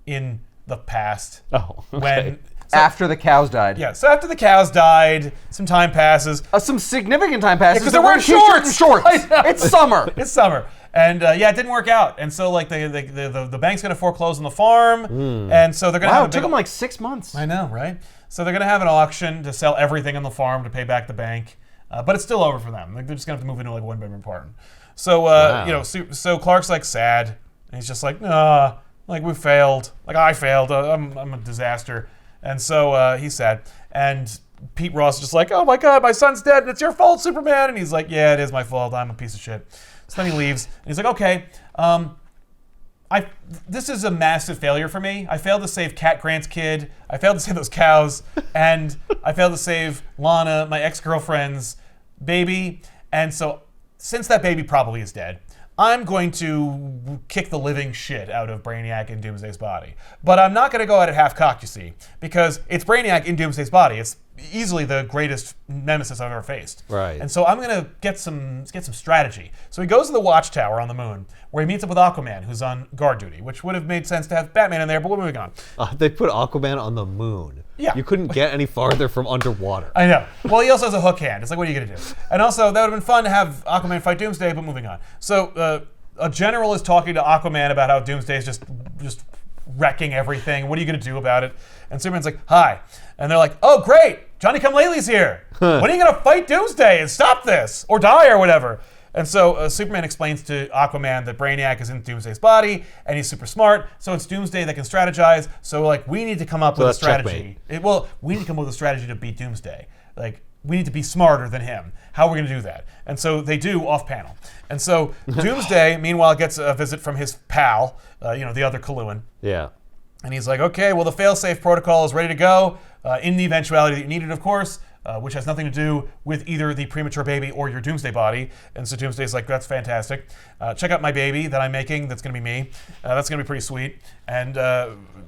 in the past. Oh, okay. When After the cows died. yeah, so after the cows died, some time passes. Some significant time passes. 'cause they're wearing wearing t-shirts and shorts. shorts. I know. It's summer. It's summer. And it didn't work out. And so like the bank's gonna foreclose on the farm. And so they're gonna Wow, have it a took big, them like 6 months. I know, right? So they're gonna have an auction to sell everything on the farm to pay back the bank. But it's still over for them. Like they're just gonna have to move into like a one-bedroom apartment. So Wow. so Clark's like sad, and he's just like, nah, like we failed. Like I failed. I'm a disaster. And so he's sad. And Pete Ross is just like, oh my God, my son's dead, and it's your fault, Superman. And he's like, yeah, it is my fault. I'm a piece of shit. So then he leaves, and he's like, okay. This is a massive failure for me. I failed to save Cat Grant's kid. I failed to save those cows, and I failed to save Lana, my ex-girlfriend's baby. And so, since that baby probably is dead, I'm going to kick the living shit out of Brainiac in Doomsday's body. But I'm not going to go at it half-cocked, you see, because it's Brainiac in Doomsday's body. It's easily the greatest nemesis I've ever faced. Right. And so I'm going to get some strategy. So he goes to the Watchtower on the moon, where he meets up with Aquaman, who's on guard duty, which would have made sense to have Batman in there, but we're moving on. They put Aquaman on the moon. Yeah. You couldn't get any farther from underwater. I know. Well, he also has a hook hand. It's like, what are you going to do? And also, that would have been fun to have Aquaman fight Doomsday, but moving on. So a general is talking to Aquaman about how Doomsday is just wrecking everything. What are you going to do about it? And Superman's like, hi. And they're like, oh, great. Johnny-come-lately's here. When are you going to fight Doomsday and stop this? Or die or whatever? And so Superman explains to Aquaman that Brainiac is in Doomsday's body, and he's super smart. So it's Doomsday that can strategize. So like we need to come up with a that's strategy. We need to come up with a strategy to beat Doomsday. Like we need to be smarter than him. How are we going to do that? And so they do off panel. And so Doomsday, meanwhile, gets a visit from his pal, the other Kaluan. Yeah. And he's like, okay, well, the fail-safe protocol is ready to go in the eventuality that you need it, of course, which has nothing to do with either the premature baby or your Doomsday body. And so Doomsday's like, that's fantastic. Check out my baby that I'm making. That's going to be me. That's going to be pretty sweet. And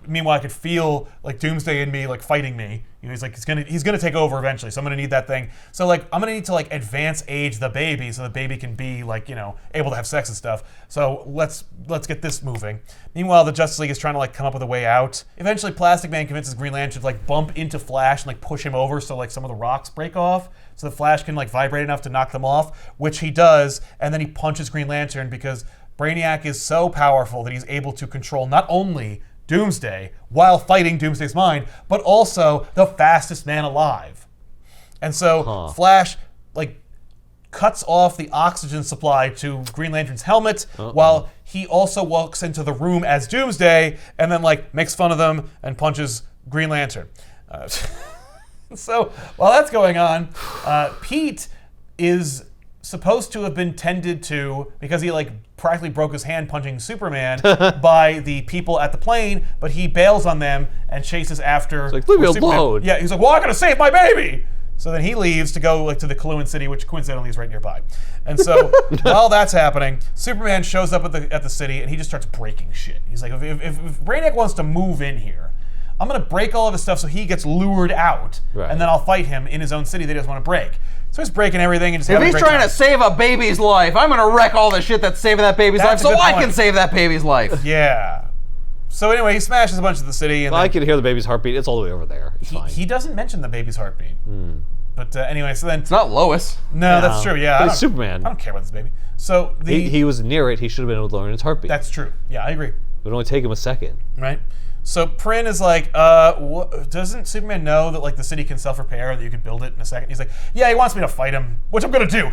meanwhile, I could feel like Doomsday in me like fighting me. He's like, he's gonna take over eventually, so I'm gonna need that thing. So like, I'm gonna need to like advance age the baby so the baby can be like, able to have sex and stuff. So let's get this moving. Meanwhile, the Justice League is trying to like come up with a way out. Eventually, Plastic Man convinces Green Lantern to like bump into Flash and like push him over so like some of the rocks break off. So the Flash can like vibrate enough to knock them off, which he does, and then he punches Green Lantern because Brainiac is so powerful that he's able to control not only Doomsday while fighting Doomsday's mind, but also the fastest man alive. And so Flash like cuts off the oxygen supply to Green Lantern's helmet while he also walks into the room as Doomsday and then like makes fun of them and punches Green Lantern. So while that's going on, Pete is supposed to have been tended to because he like practically broke his hand punching Superman by the people at the plane, but he bails on them and chases after. It's like, leave me alone. Yeah, he's like, well, I gotta save my baby. So then he leaves to go like to the Kuan City, which coincidentally is right nearby. And so while that's happening, Superman shows up at the city and he just starts breaking shit. He's like, if Brainiac wants to move in here, I'm gonna break all of his stuff so he gets lured out, and then I'll fight him in his own city that he doesn't want to break. So he's breaking everything and just having a great time. If he's trying to save a baby's life, I'm gonna wreck all the shit that's saving that baby's life so I can save that baby's life. Yeah. So anyway, he smashes a bunch of the city. And I can hear the baby's heartbeat. It's all the way over there. It's fine. He doesn't mention the baby's heartbeat. But anyway, so then... It's not Lois. No, that's true, yeah. But it's Superman. I don't care about this baby. So he was near it. He should have been able to learn its heartbeat. That's true. Yeah, I agree. It would only take him a second. Right. So Prin is like, doesn't Superman know that like the city can self-repair and that you can build it in a second? He's like, yeah, he wants me to fight him, which I'm gonna do.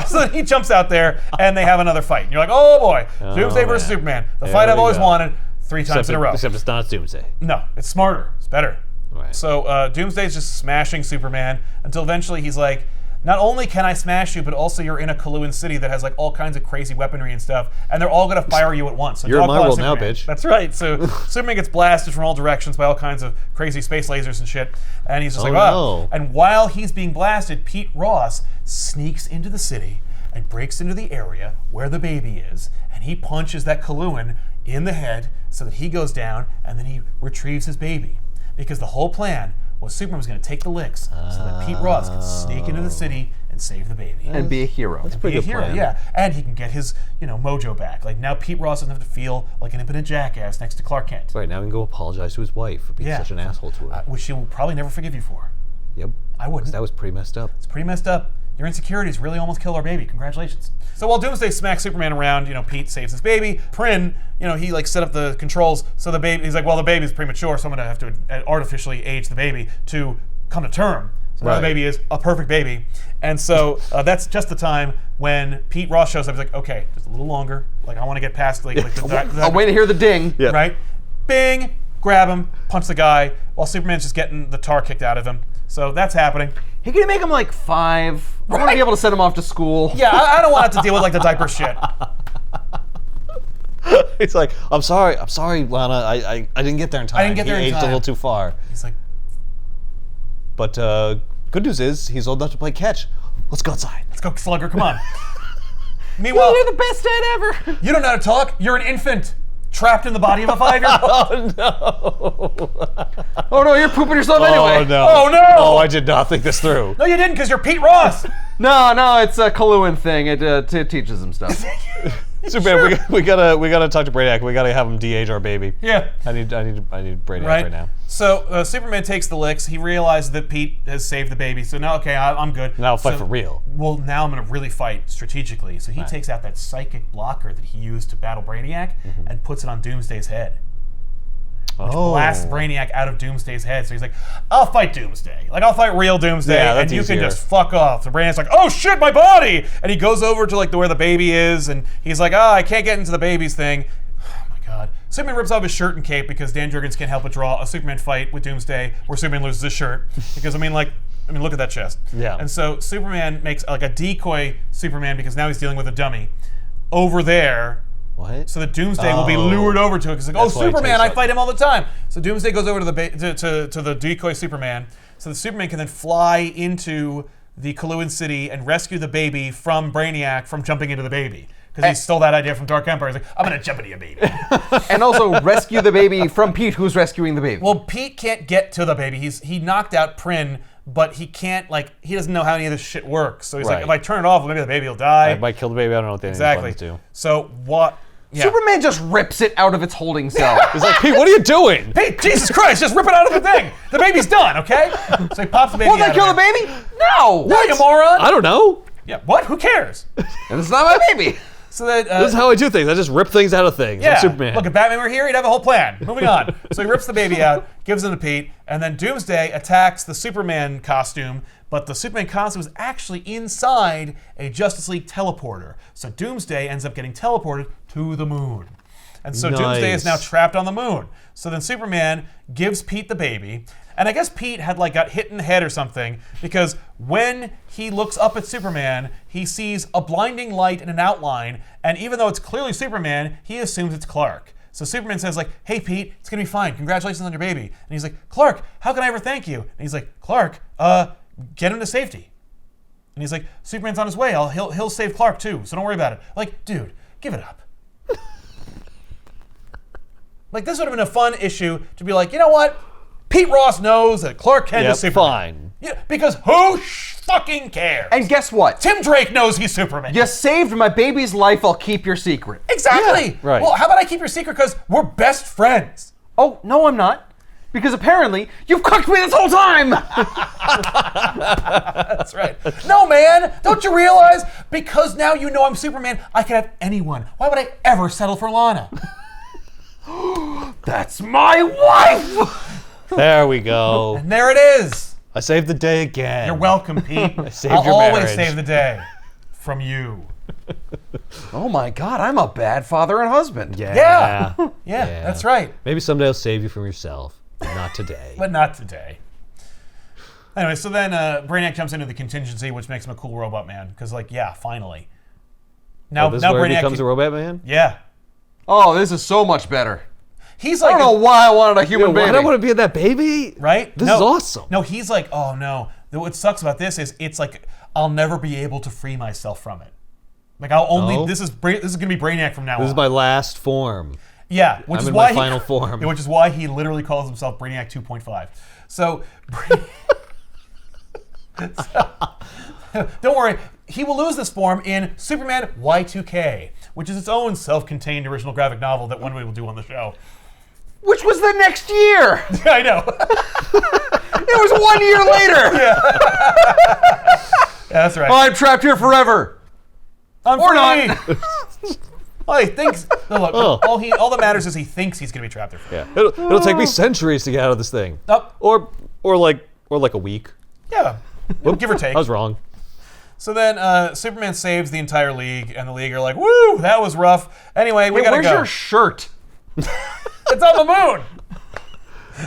So then he jumps out there and they have another fight. And you're like, oh boy, Doomsday versus Superman. The fight I've always wanted 3 times in a row. Except it's not Doomsday. No, it's smarter. It's better. Right. So Doomsday's just smashing Superman until eventually he's like, not only can I smash you, but also you're in a Kuan City that has like all kinds of crazy weaponry and stuff, and they're all gonna fire you at once. So you're in my world now, bitch. That's right. So Superman gets blasted from all directions by all kinds of crazy space lasers and shit, and he's just no. And while he's being blasted, Pete Ross sneaks into the city and breaks into the area where the baby is, and he punches that Kaluan in the head so that he goes down, and then he retrieves his baby. Because the whole plan was Superman was going to take the licks so that Pete Ross could sneak into the city and save the baby. And be a hero. That's a pretty good plan. Yeah. And he can get his, mojo back. Like now Pete Ross doesn't have to feel like an impotent jackass next to Clark Kent. Right, now he can go apologize to his wife for being such an asshole to her. Which she will probably never forgive you for. Yep. I wouldn't. That was pretty messed up. It's pretty messed up. Your insecurities really almost killed our baby. Congratulations. So while Doomsday smacks Superman around, Pete saves his baby. Prin, he like set up the controls so the baby, he's like, well, the baby's premature, so I'm gonna have to artificially age the baby to come to term. So now the baby is a perfect baby. And so that's just the time when Pete Ross shows up. He's like, okay, just a little longer. Like I want to get past I'll wait to hear the ding. Yeah. Right? Bing, grab him, punch the guy, while Superman's just getting the tar kicked out of him. So that's happening. He can make him like 5. I want to be able to send him off to school. Yeah, I don't want to have to deal with like the diaper shit. It's like, I'm sorry, Lana. I didn't get there in time. I didn't get there in He aged time. a little too far. He's like, but good news is he's old enough to play catch. Let's go outside. let's go, Slugger, come on. Meanwhile, You're the best dad ever. you don't know how to talk. You're an infant trapped in the body of a 5-year-old. Oh no! Oh no, you're pooping yourself anyway. Oh no! Oh, no! Oh, I did not think this through. No, you didn't, because you're Pete Ross. No, it's a Kaluan thing. It teaches him stuff. Superman, we gotta talk to Brainiac. We gotta have him de-age our baby. Yeah. I need Brainiac right now. So Superman takes the licks. He realizes that Pete has saved the baby. So now, okay, I'm good. Now I'll fight for real. Well, now I'm going to really fight strategically. So he takes out that psychic blocker that he used to battle Brainiac and puts it on Doomsday's head. which blasts Brainiac out of Doomsday's head. So he's like, I'll fight Doomsday. Like, I'll fight real Doomsday, and you can just fuck off. So Brainiac's like, oh shit, my body! And he goes over to like where the baby is, and he's like, I can't get into the baby's thing. Oh my god. Superman rips off his shirt and cape because Dan Jurgens can't help but draw a Superman fight with Doomsday where Superman loses his shirt. Because, look at that chest. Yeah. And so Superman makes like a decoy Superman because now he's dealing with a dummy over there. What? So that Doomsday will be lured over to it because like, Superman, I fight him all the time. So Doomsday goes over to the decoy Superman, so that Superman can then fly into the Kuan City and rescue the baby from Brainiac from jumping into the baby. Because he stole that idea from Dark Empire. He's like, I'm gonna jump into your baby. And also rescue the baby from Pete, who's rescuing the baby. Well, Pete can't get to the baby. He knocked out Prin, but he can't, he doesn't know how any of this shit works. So he's like, if I turn it off, maybe the baby will die. I might kill the baby. I don't know what the buttons do. So what? Yeah. Superman just rips it out of its holding cell. He's like, Pete, what are you doing? Pete, Jesus Christ, just rip it out of the thing. The baby's done, okay? So he pops the baby Won't out that kill the baby? No! What, you moron? I don't know. Yeah, what? Who cares? And it's not my baby. So that, this is how I do things. I just rip things out of things. Yeah. I'm Superman. Look, if Batman were here, he'd have a whole plan. Moving on. So he rips the baby out, gives him to Pete, and then Doomsday attacks the Superman costume, but the Superman costume is actually inside a Justice League teleporter. So Doomsday ends up getting teleported to the moon. And so Doomsday is now trapped on the moon. So then Superman gives Pete the baby, and I guess Pete had got hit in the head or something, because when he looks up at Superman, he sees a blinding light and an outline, and even though it's clearly Superman, he assumes it's Clark. So Superman says hey Pete, it's gonna be fine. Congratulations on your baby. And he's like, Clark, how can I ever thank you? And he's like, Clark, get him to safety. And he's like, Superman's on his way. He'll save Clark too, so don't worry about it. Like, dude, give it up. This would have been a fun issue to be like, you know what? Pete Ross knows that Clark Kent is Superman. Fine. Yeah, because who fucking cares? And guess what? Tim Drake knows he's Superman. You saved my baby's life, I'll keep your secret. Exactly. Yeah, right. Well, how about I keep your secret because we're best friends? Oh, no, I'm not. Because apparently, you've cooked me this whole time! That's right. No, man, don't you realize? Because now you know I'm Superman, I can have anyone. Why would I ever settle for Lana? That's my wife! There we go. And there it is. I saved the day again. You're welcome, Pete. I saved I'll your always marriage. save the day from you. Oh my god, I'm a bad father and husband. Yeah, that's right. Maybe someday I'll save you from yourself. But not today. But not today. Anyway, so then Brainiac jumps into the contingency, which makes him a cool robot man. Because, finally. Now, this now is where Brainiac he becomes a robot man? Yeah. Oh, this is so much better. He's I don't know why I wanted a human baby. I don't want to be in that baby. Right? This is awesome. No, he's like, oh no. What sucks about this is it's like I'll never be able to free myself from it. I'll only this is gonna be Brainiac from now on. This is my last form. Yeah, which I'm is in why my final form. Which is why he literally calls himself Brainiac 2.5. So, don't worry, he will lose this form in Superman Y2K, which is its own self-contained original graphic novel that one way will do on the show. Which was the next year! I know. It was 1 year later! Yeah, that's right. I'm trapped here forever! I'm Or free. not. Well, he thinks. No, look, all that matters is he thinks he's going to be trapped there forever. Yeah. It'll take me centuries to get out of this thing. Oh. Or like a week. Yeah, give or take. I was wrong. So then Superman saves the entire League, and the League are like, woo, that was rough. Anyway, we gotta Where's go. your shirt? It's on the moon.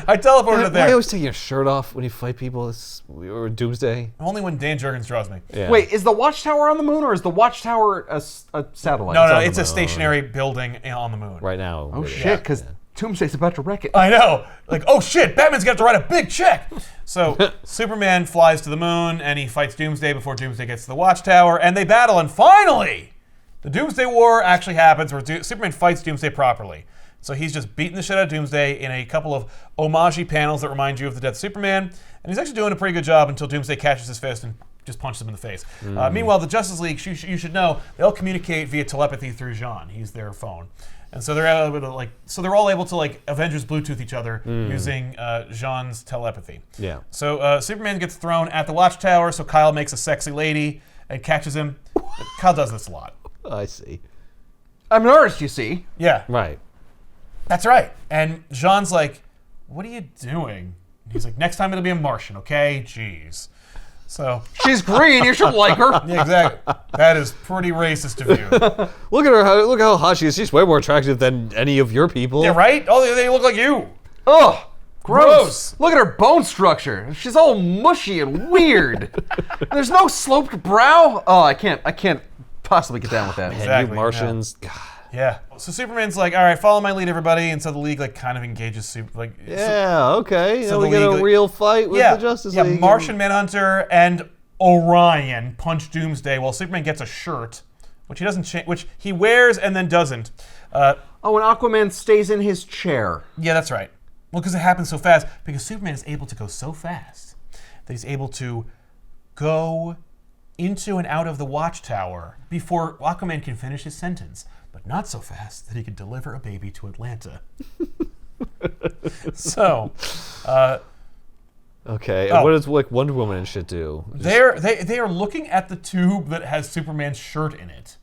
I teleported it Why are you there. always taking your shirt off when you fight people? Or Doomsday? Only when Dan Jurgens draws me. Yeah. Wait, is the Watchtower on the moon, or is the Watchtower a satellite? No, on it's the a moon. stationary building on the moon. Right now. Oh shit, because Doomsday's about to wreck it. I know. Like, oh shit, Batman's got to write a big check. So Superman flies to the moon, and he fights Doomsday before Doomsday gets to the Watchtower, and they battle, and finally, the Doomsday War actually happens, where Superman fights Doomsday properly. So he's just beating the shit out of Doomsday in a couple of homage panels that remind you of the death of Superman, and he's actually doing a pretty good job until Doomsday catches his fist and just punches him in the face. Meanwhile, the Justice League, you should know, they all communicate via telepathy through Jean. He's their phone. And so they're able to all able to Avengers Bluetooth each other using Jean's telepathy. Yeah. So Superman gets thrown at the Watchtower, so Kyle makes a sexy lady and catches him. Kyle does this a lot. I see. I'm an artist, you see. Yeah. Right. That's right. And Jean's like, what are you doing? And he's like, next time it'll be a Martian, okay? Jeez. So She's green. You should like her. yeah, exactly. That is pretty racist of you. Look at her. Look how hot she is. She's way more attractive than any of your people. Yeah, right? Oh, they look like you. Ugh. Gross. Look at her bone structure. She's all mushy and weird. There's no sloped brow. Oh, I can't possibly get down with that. Man, Exactly, you Martians. God. Yeah. So Superman's like, all right, follow my lead, everybody. And so the League like kind of engages Yeah, okay. So So we the get a League- real fight with the Justice League. Martian Manhunter and Orion punch Doomsday while Superman gets a shirt, which he doesn't which he wears and then doesn't. Oh, and Aquaman stays in his chair. Yeah, that's right. Well, because it happens so fast. Because Superman is able to go so fast that he's able to go into and out of the watchtower before Aquaman can finish his sentence, but not so fast that he can deliver a baby to Atlanta. So, Okay, Oh. and what does like Wonder Woman and shit do? they are looking at the tube that has Superman's shirt in it.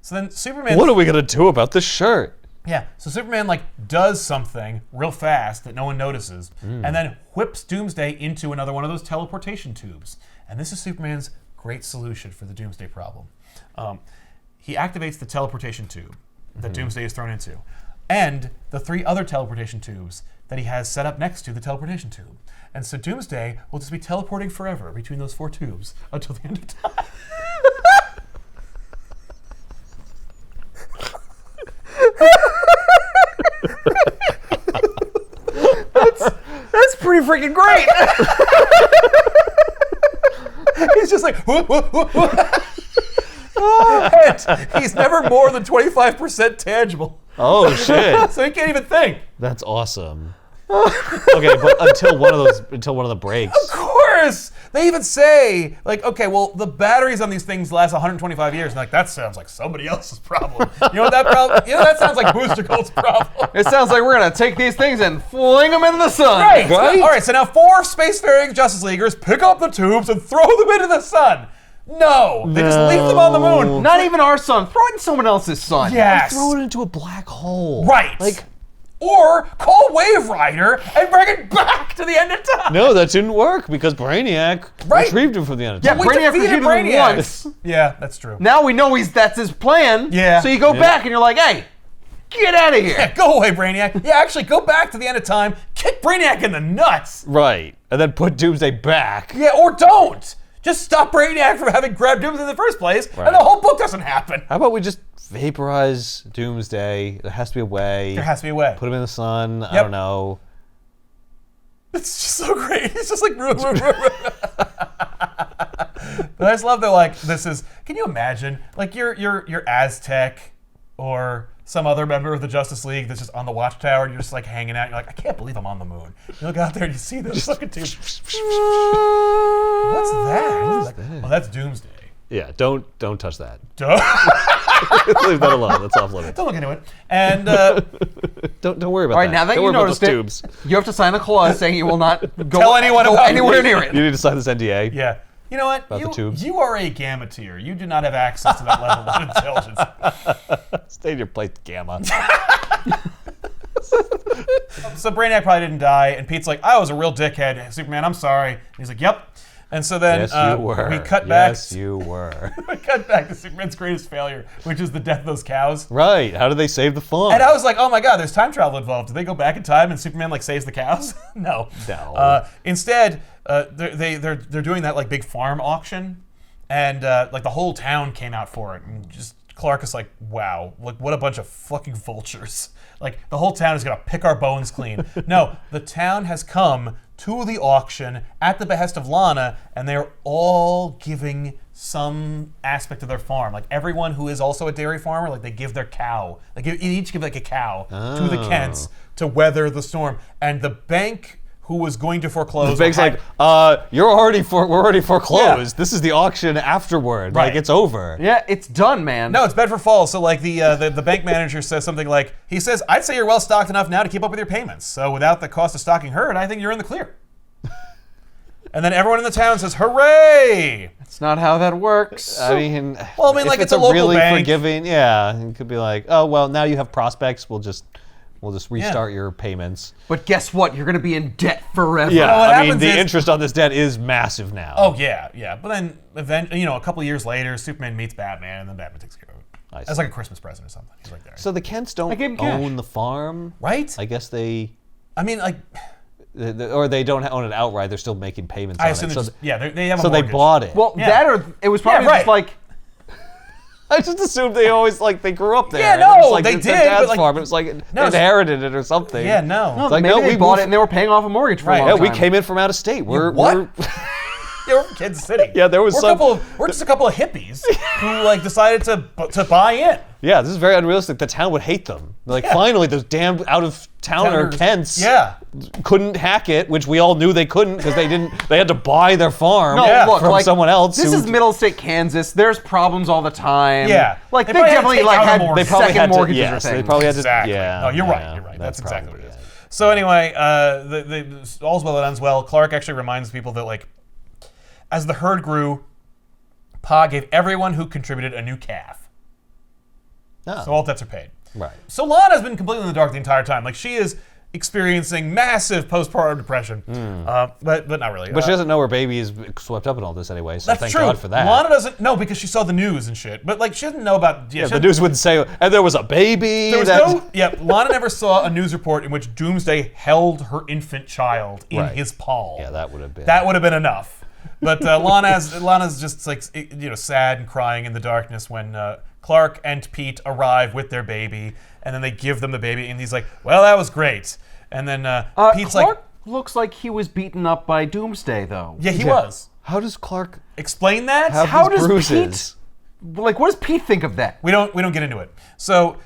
So then Superman. What are we gonna do about this shirt? Yeah, so Superman like does something real fast that no one notices, and then whips Doomsday into another one of those teleportation tubes. And this is Superman's great solution for the Doomsday problem. He activates the teleportation tube that Doomsday is thrown into, and the 3 other teleportation tubes that he has set up next to the teleportation tube. And so Doomsday will just be teleporting forever between those 4 tubes until the end of time. That's pretty freaking great. He's just like, whoop, whoop, whoop, whoop. And he's never more than 25% tangible. Oh shit, So he can't even think. that's awesome. Okay, but until one of the breaks. Of course! They even say, like, okay, well, the batteries on these things last 125 years. And like, that sounds like somebody else's problem. You know what that problem? You know, that sounds like Booster Gold's problem. It sounds like we're gonna take these things and fling them into the sun. Right! Right? All right, so now 4 spacefaring Justice Leaguers pick up the tubes and throw them into the sun. No! They just leave them on the moon. Not even our sun. Throw it in someone else's sun. Yes! Throw it into a black hole. Right! Like, Or call Wave Rider and bring it back to the end of time. no, that didn't work because Brainiac Right. retrieved him from the end of Yeah, time. We Brainiac defeated retrieved him Brainiac. once. Yeah, that's true. Now we know that's his plan. Yeah. So you go back and you're like, hey, get out of here. Yeah, go away, Brainiac. Yeah, actually, go back to the end of time, kick Brainiac in the nuts. Right, and then put Doomsday back. Yeah, or don't. Just stop Brainiac from having grabbed Doomsday in the first place, Right. and the whole book doesn't happen. How about we just vaporize Doomsday? There has to be a way. There has to be a way. Put him in the sun. I Yep. don't know. It's just so great. It's just like, but I just love that. Like, this is. Can you imagine? Like, you're Aztec or some other member of the Justice League that's just on the watchtower, and you're just like hanging out. You're like, I can't believe I'm on the moon. You look out there and you see this fucking tube. What's that? Oh, that's Doomsday. Yeah, don't touch that. Duh. Leave that alone. That's off limits. Don't look into it. And Don't worry about All right, that. now that don't you worry about noticed those it, tubes. you have to sign a clause saying you will not go, Tell anyone go about anywhere me. near it. You need to sign this NDA. yeah. You know what? the tubes. You are a gamma tier. You do not have access to that level of intelligence. Stay in your place, Gamma. So Brainiac probably didn't die, and Pete's like, I was a real dickhead. Superman, I'm sorry. And he's like, yep. And so then Yes, you were. we cut back. Yes, you were. We cut back to Superman's greatest failure, which is the death of those cows. Right. How did they save the farm? And I was like, oh my god, there's time travel involved. Do they go back in time and Superman like saves the cows? No. No. Instead, they're doing that like big farm auction, and like the whole town came out for it, and just Clark is like, wow, like what a bunch of fucking vultures. Like the whole town is gonna pick our bones clean. No, the town has come to the auction at the behest of Lana, and they're all giving some aspect of their farm. Like everyone who is also a dairy farmer, like they give their cow. Like they each give like a cow to the Kents to weather the storm. And the bank who was going to foreclose. The bank's like, we're already foreclosed. Yeah. This is the auction afterward. Right. Like it's over. Yeah, it's done, man. No, it's Bedford Falls. So like the bank manager says something like, he says, I'd say you're well stocked enough now to keep up with your payments. So without the cost of stocking herd, I think you're in the clear. And then everyone in the town says, hooray! That's not how that works. I mean, Well, I mean, if like, it's a local really bank. forgiving. Yeah, it could be like, oh well, now you have prospects. We'll We'll just restart your payments. But guess what? You're going to be in debt forever. Yeah, Well, what I mean, happens the is- interest on this debt is massive now. Oh yeah. But then, a couple of years later, Superman meets Batman, and then Batman takes care of it. I see. As like a Christmas present or something. He's like, there. So the Kents don't gave him cash. own the farm, Right? I guess they, I mean, like, or they don't own it outright. They're still making payments I on assume it. they're So, just, they have a so they mortgage. bought it. Well, Yeah. that or it was probably right. just like, I just assumed they always they grew up there. Yeah, and it was no, like they it's their did, dad's but, like- farm. It was like No, they inherited it or something. Yeah, no. It's like, maybe no, they we bought moved- it and they were paying off a mortgage for Right. a Yeah, long we time. came in from out of state. We're We're from Kansas City. Yeah, there was we're just a couple of hippies who decided to buy in. yeah, this is very unrealistic. The town would hate them. They're like, Yeah. finally, those damn out of towner Towners. Kents Yeah. couldn't hack it, which we all knew they couldn't because they had to buy their farm No, Yeah. look, from someone else. This who- is middle state Kansas. There's problems all the time. Yeah. Like They they, probably had to definitely take like out a had mortgage. They probably second had to. mortgages or Yes, they things. probably had to. Exactly. Yeah. No, you're yeah, right. You're right. That's exactly what probably it is. So anyway, all's well that ends well. Clark actually reminds people that as the herd grew, Pa gave everyone who contributed a new calf. Oh, So all debts are paid. right. So Lana's been completely in the dark the entire time. Like she is experiencing massive postpartum depression, but not really. But she doesn't know her baby is swept up in all this anyway, so That's thank true. God for that. Lana doesn't know because she saw the news and shit. But she doesn't know about. yeah, the news wouldn't say, and there was a baby. There was that- Lana never saw a news report in which Doomsday held her infant child in Right. his palm. Yeah, that would have been. That would have been enough. But Lana's just sad and crying in the darkness when Clark and Pete arrive with their baby, and then they give them the baby, and he's like, "Well, that was great." And then Pete's Clark like, looks like he was beaten up by Doomsday though. "Yeah, he was." How does Clark Explain that. have How these does bruises? Like, what does Pete think of that? We don't get into it. So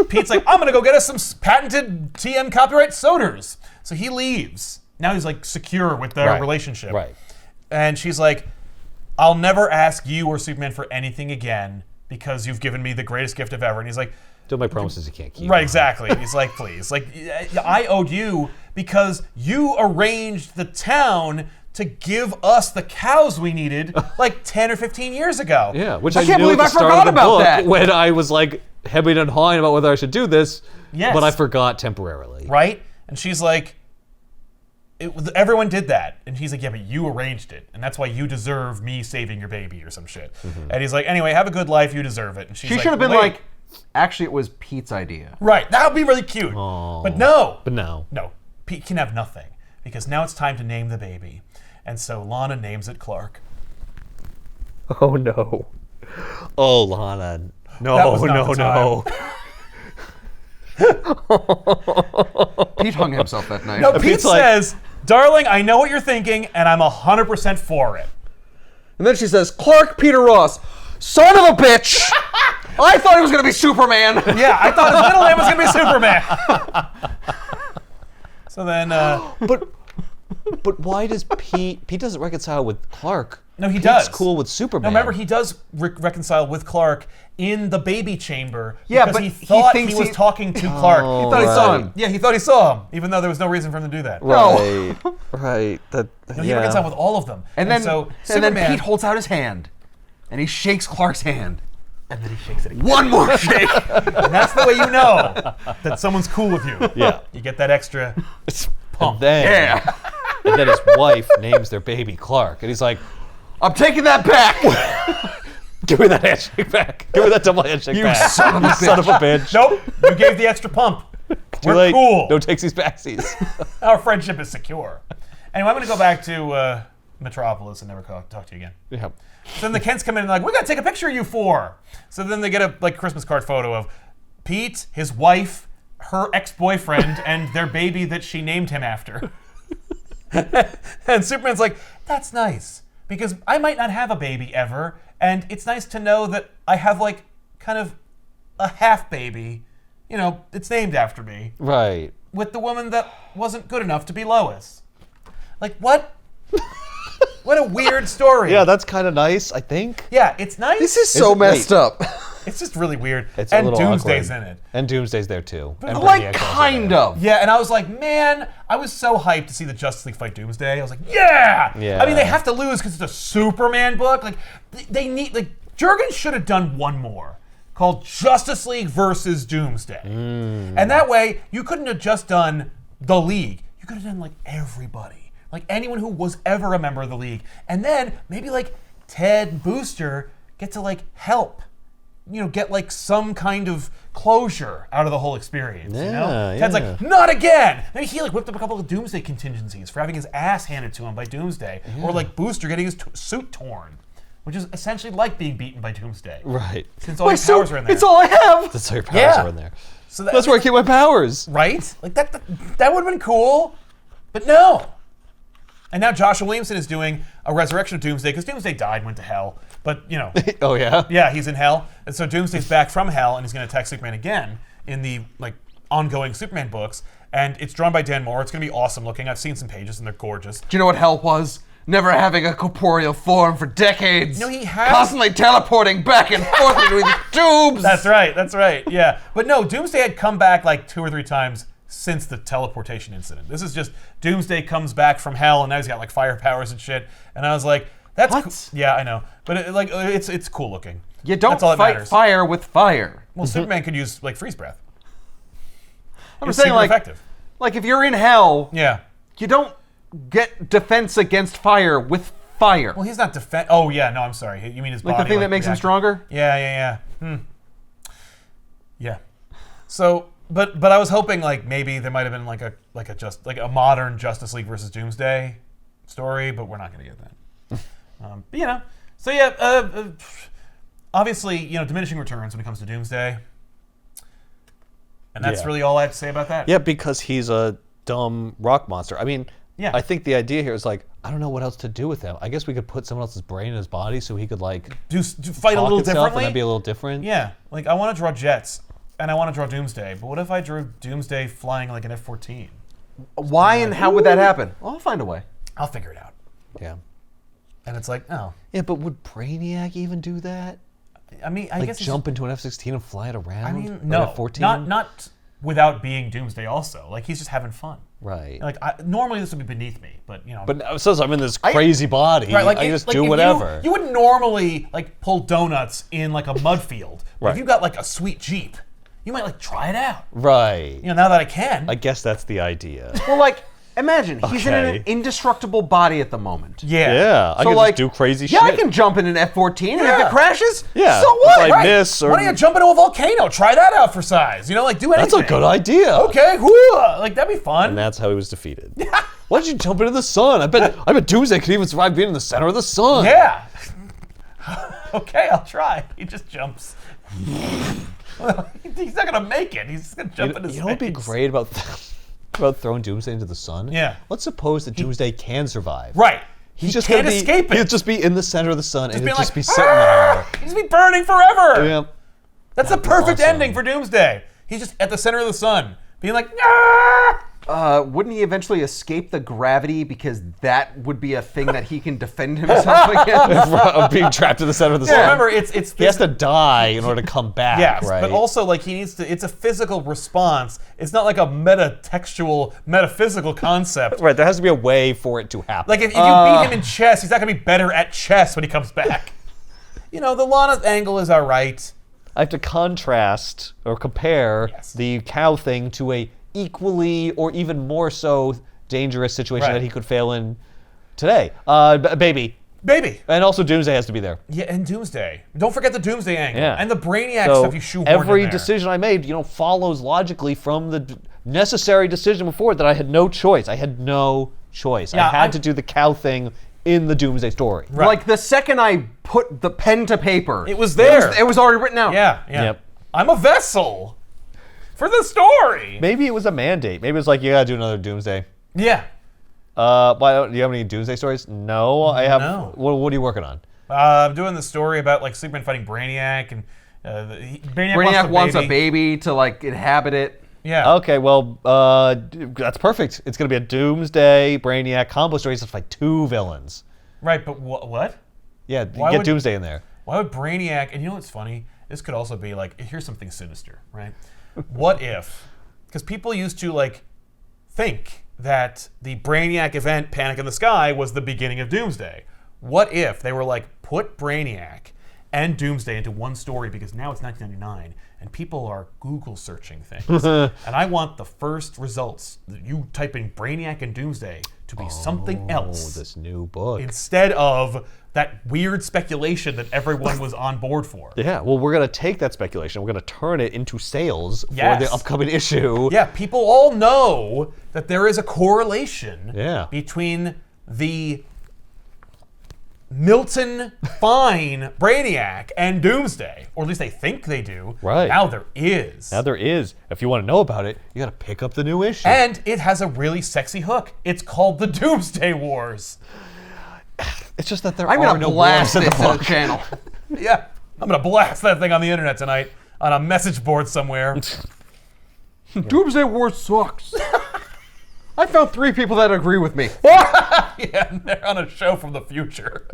Pete's like, "I'm gonna go get us some patented TM copyright soders." So he leaves. Now he's secure with their Right. relationship. Right. And she's like, "I'll never ask you or Superman for anything again because you've given me the greatest gift of ever." And he's like, Don't make promises you can't keep. right, exactly. He's like, "Please, I owed you because you arranged the town to give us the cows we needed 10 or 15 years ago." Yeah, which I I, can't knew believe at I the start forgot of the about book that. when I was hemming and hawing about whether I should do this. Yes. But I forgot temporarily. Right? And she's like, everyone did that. And he's like, "Yeah, but you arranged it. And that's why you deserve me saving your baby," or some shit. And he's like, "Anyway, have a good life. You deserve it." And she's She like, should have been "Wait." actually, it was Pete's idea. Right, that would be really cute. But no. But no. No, Pete can have nothing because now it's time to name the baby. And so Lana names it Clark. Oh no. Oh, Lana. That No, was not no, the no. Pete hung himself that night. No, Pete Pete's like- says, "Darling, I know what you're thinking, and I'm 100% for it." And then she says, "Clark Peter Ross, son of a bitch! I thought he was gonna be Superman." Yeah, I thought his middle name was going to be Superman. So then, But why does Pete doesn't reconcile with Clark? No, he Pete's does. cool with Superman. no, remember, he does reconcile with Clark in the baby chamber Yeah, because but he he thought thinks he was he- talking to Clark. Oh, He thought he saw him. Yeah, he thought he saw him, even though there was no reason for him to do that. Right. Right. That No, he reconciled with all of them. And then, so and Superman, then Pete holds out his hand, and he shakes Clark's hand. and then he shakes it again. One more shake. And that's the way you know that someone's cool with you. Yeah. You get that extra pump. And then, Yeah. and then his wife names their baby Clark, and he's like, I'm taking that back. "Give me that handshake back. Give me that double handshake You back. son of a You son of a bitch. Nope, you gave the extra pump. Too We're late. cool. No takesies backsies." Our friendship is secure. Anyway, I'm going to go back to Metropolis and never talk to you again. Yeah. So then the Kents come in and they're like, "We got to take a picture of you four." So then they get a Christmas card photo of Pete, his wife, her ex-boyfriend, and their baby that she named him after. And Superman's like, "That's nice, because I might not have a baby ever, and it's nice to know that I have kind of a half baby. It's named after me, Right. with the woman that wasn't good enough to be Lois." What? What a weird story. Yeah, that's kind of nice, I think. Yeah, it's nice. This is so it- messed wait. up. It's just really weird. It's a And little Doomsday's awkward. in it. And Doomsday's there too. And Like, Brainiac's also kind there. of. Yeah, and I was like, man, I was so hyped to see the Justice League fight Doomsday. I was like, yeah! Yeah. I mean, they have to lose because it's a Superman book. They need, Jurgens should have done one more. called Justice League versus Doomsday. And that way, you couldn't have just done the League. You could have done like everybody. Like anyone who was ever a member of the League. And then maybe like Ted and Booster get to like help. Get like some kind of closure out of the whole experience. Ted's like, not again. Maybe he like whipped up a couple of Doomsday contingencies for having his ass handed to him by Doomsday, or like Booster getting his suit torn, which is essentially like being beaten by Doomsday. Right. Since all your powers are in there. It's all I have. That's how your powers are in there. So that's where I keep my powers. Right? Like that would have been cool, but no. And now Joshua Williamson is doing a resurrection of Doomsday because Doomsday died and went to hell. But, Oh, yeah? Yeah, he's in hell. And so Doomsday's back from hell and he's going to attack Superman again in the ongoing Superman books. And it's drawn by Dan Moore. It's going to be awesome looking. I've seen some pages and they're gorgeous. Do you know what hell was? Never having a corporeal form for decades. No, he has. Constantly teleporting back and forth between the tubes. That's right. Yeah. But no, Doomsday had come back like 2 or 3 times since the teleportation incident. This is just Doomsday comes back from hell and now he's got like fire powers and shit. And I was like, that's cool. Yeah, I know. But it's cool looking. You don't That's all that fight matters. fire with fire. Well, Superman could use like freeze breath. I'm saying like effective. Like if you're in hell, Yeah. you don't get defense against fire with fire. Well, he's not defend. Oh yeah, no, I'm sorry. You mean his body? Like the thing that makes him stronger? Yeah. Yeah. So, but I was hoping like maybe there might have been like a modern Justice League versus Doomsday story, but we're not going to get that. But, so yeah, obviously, diminishing returns when it comes to Doomsday. And that's really all I have to say about that. Yeah, because he's a dumb rock monster. I mean, I think the idea here is like, I don't know what else to do with him. I guess we could put someone else's brain in his body so he could like do fight a little differently. And that'd be a little different. Yeah, like I want to draw jets and I want to draw Doomsday, but what if I drew Doomsday flying like an F-14? Why and how would that happen? Well, I'll find a way. I'll figure it out. Yeah. And it's like, oh. Yeah, but would Brainiac even do that? I mean, I guess jump into an F-16 and fly it around. I mean, or no, an F-14? not without being Doomsday. Also, like he's just having fun. Right. Like normally this would be beneath me, but But since I'm in this crazy body, right, like I just do if whatever. You wouldn't normally like pull donuts in like a mud field. But Right. if you got like a sweet Jeep, you might like try it out. Right. Now that I can. I guess that's the idea. Well, like, imagine he's in Okay. an indestructible body at the moment. Yeah. Yeah, I So can like, just do crazy yeah, shit. I can jump in an F-14 and if Yeah. it crashes, Yeah, so what? if I miss or Why don't you jump into a volcano? Try that out for size. Like do anything. That's a good idea. Okay, whoo, like that'd be fun. And that's how he was defeated. Why did you jump into the sun? I bet Doomsday could even survive being in the center of the sun. Yeah. Okay, I'll try. He just jumps. Well, he's not gonna make it. He's just gonna jump into space. You know what'd be great about throwing Doomsday into the sun? Yeah. Let's suppose that Doomsday can survive. Right. He's just can't gonna escape it. He'll just be in the center of the sun and being he'll just like, be sitting there. He'd just be burning forever. Yeah. That's the That'd be perfect awesome. ending for Doomsday. He's just at the center of the sun, being like, ah! Wouldn't he eventually escape the gravity because that would be a thing that he can defend himself against? Of being trapped in the center of the sun. Remember, it's He has to die in order to come back, yes, right? but also like he needs to. It's a physical response. It's not like a metaphysical concept. Right, there has to be a way for it to happen. Like if you beat him in chess, he's not gonna be better at chess when he comes back. The Lana angle is all right. I have to contrast or compare the cow thing to a equally or even more so dangerous situation that he could fail in today. Baby. And also Doomsday has to be there. Yeah, and Doomsday. Don't forget the Doomsday angle. Yeah. And the Brainiac So stuff you shoehorned every in there. decision I made, follows logically from the necessary decision before that I had no choice. I had no choice. Yeah, I had to do the cow thing in the Doomsday story. Right. Like the second I put the pen to paper, It was there. It was already written out. Yeah. Yep. I'm a vessel for the story. Maybe it was a mandate. Maybe it was like, you gotta do another Doomsday. Yeah. Do you have any Doomsday stories? No, I have. No. What are you working on? I'm doing the story about like Superman fighting Brainiac, and Brainiac wants a baby to like inhabit it. Yeah. Okay, well, that's perfect. It's gonna be a Doomsday Brainiac combo story. It's like 2 villains. Right, but what? Yeah, Why get would- Doomsday in there. Why would Brainiac? And you know what's funny? This could also be like, here's something sinister, right? What if? Because people used to like think that the Brainiac event, Panic in the Sky, was the beginning of Doomsday. What if they were like, put Brainiac and Doomsday into one story because now it's 1999 and people are Google searching things. And I want the first results. You type in Brainiac and Doomsday to be something else. This new book. Instead of that weird speculation that everyone was on board for. Yeah, well, we're going to take that speculation. We're going to turn it into sales for Yes. the upcoming issue. Yeah, people all know that there is a correlation between the Milton Fine Brainiac and Doomsday, or at least they think they do. Right. Now there is. Now there is. If you want to know about it, you got to pick up the new issue. And it has a really sexy hook. It's called the Doomsday Wars. It's just that there I'm are gonna no blast wars in this the to the book. channel. Yeah, I'm gonna blast that thing on the internet tonight on a message board somewhere. Doomsday Wars sucks. I found 3 people that agree with me. Yeah, and they're on a show from the future.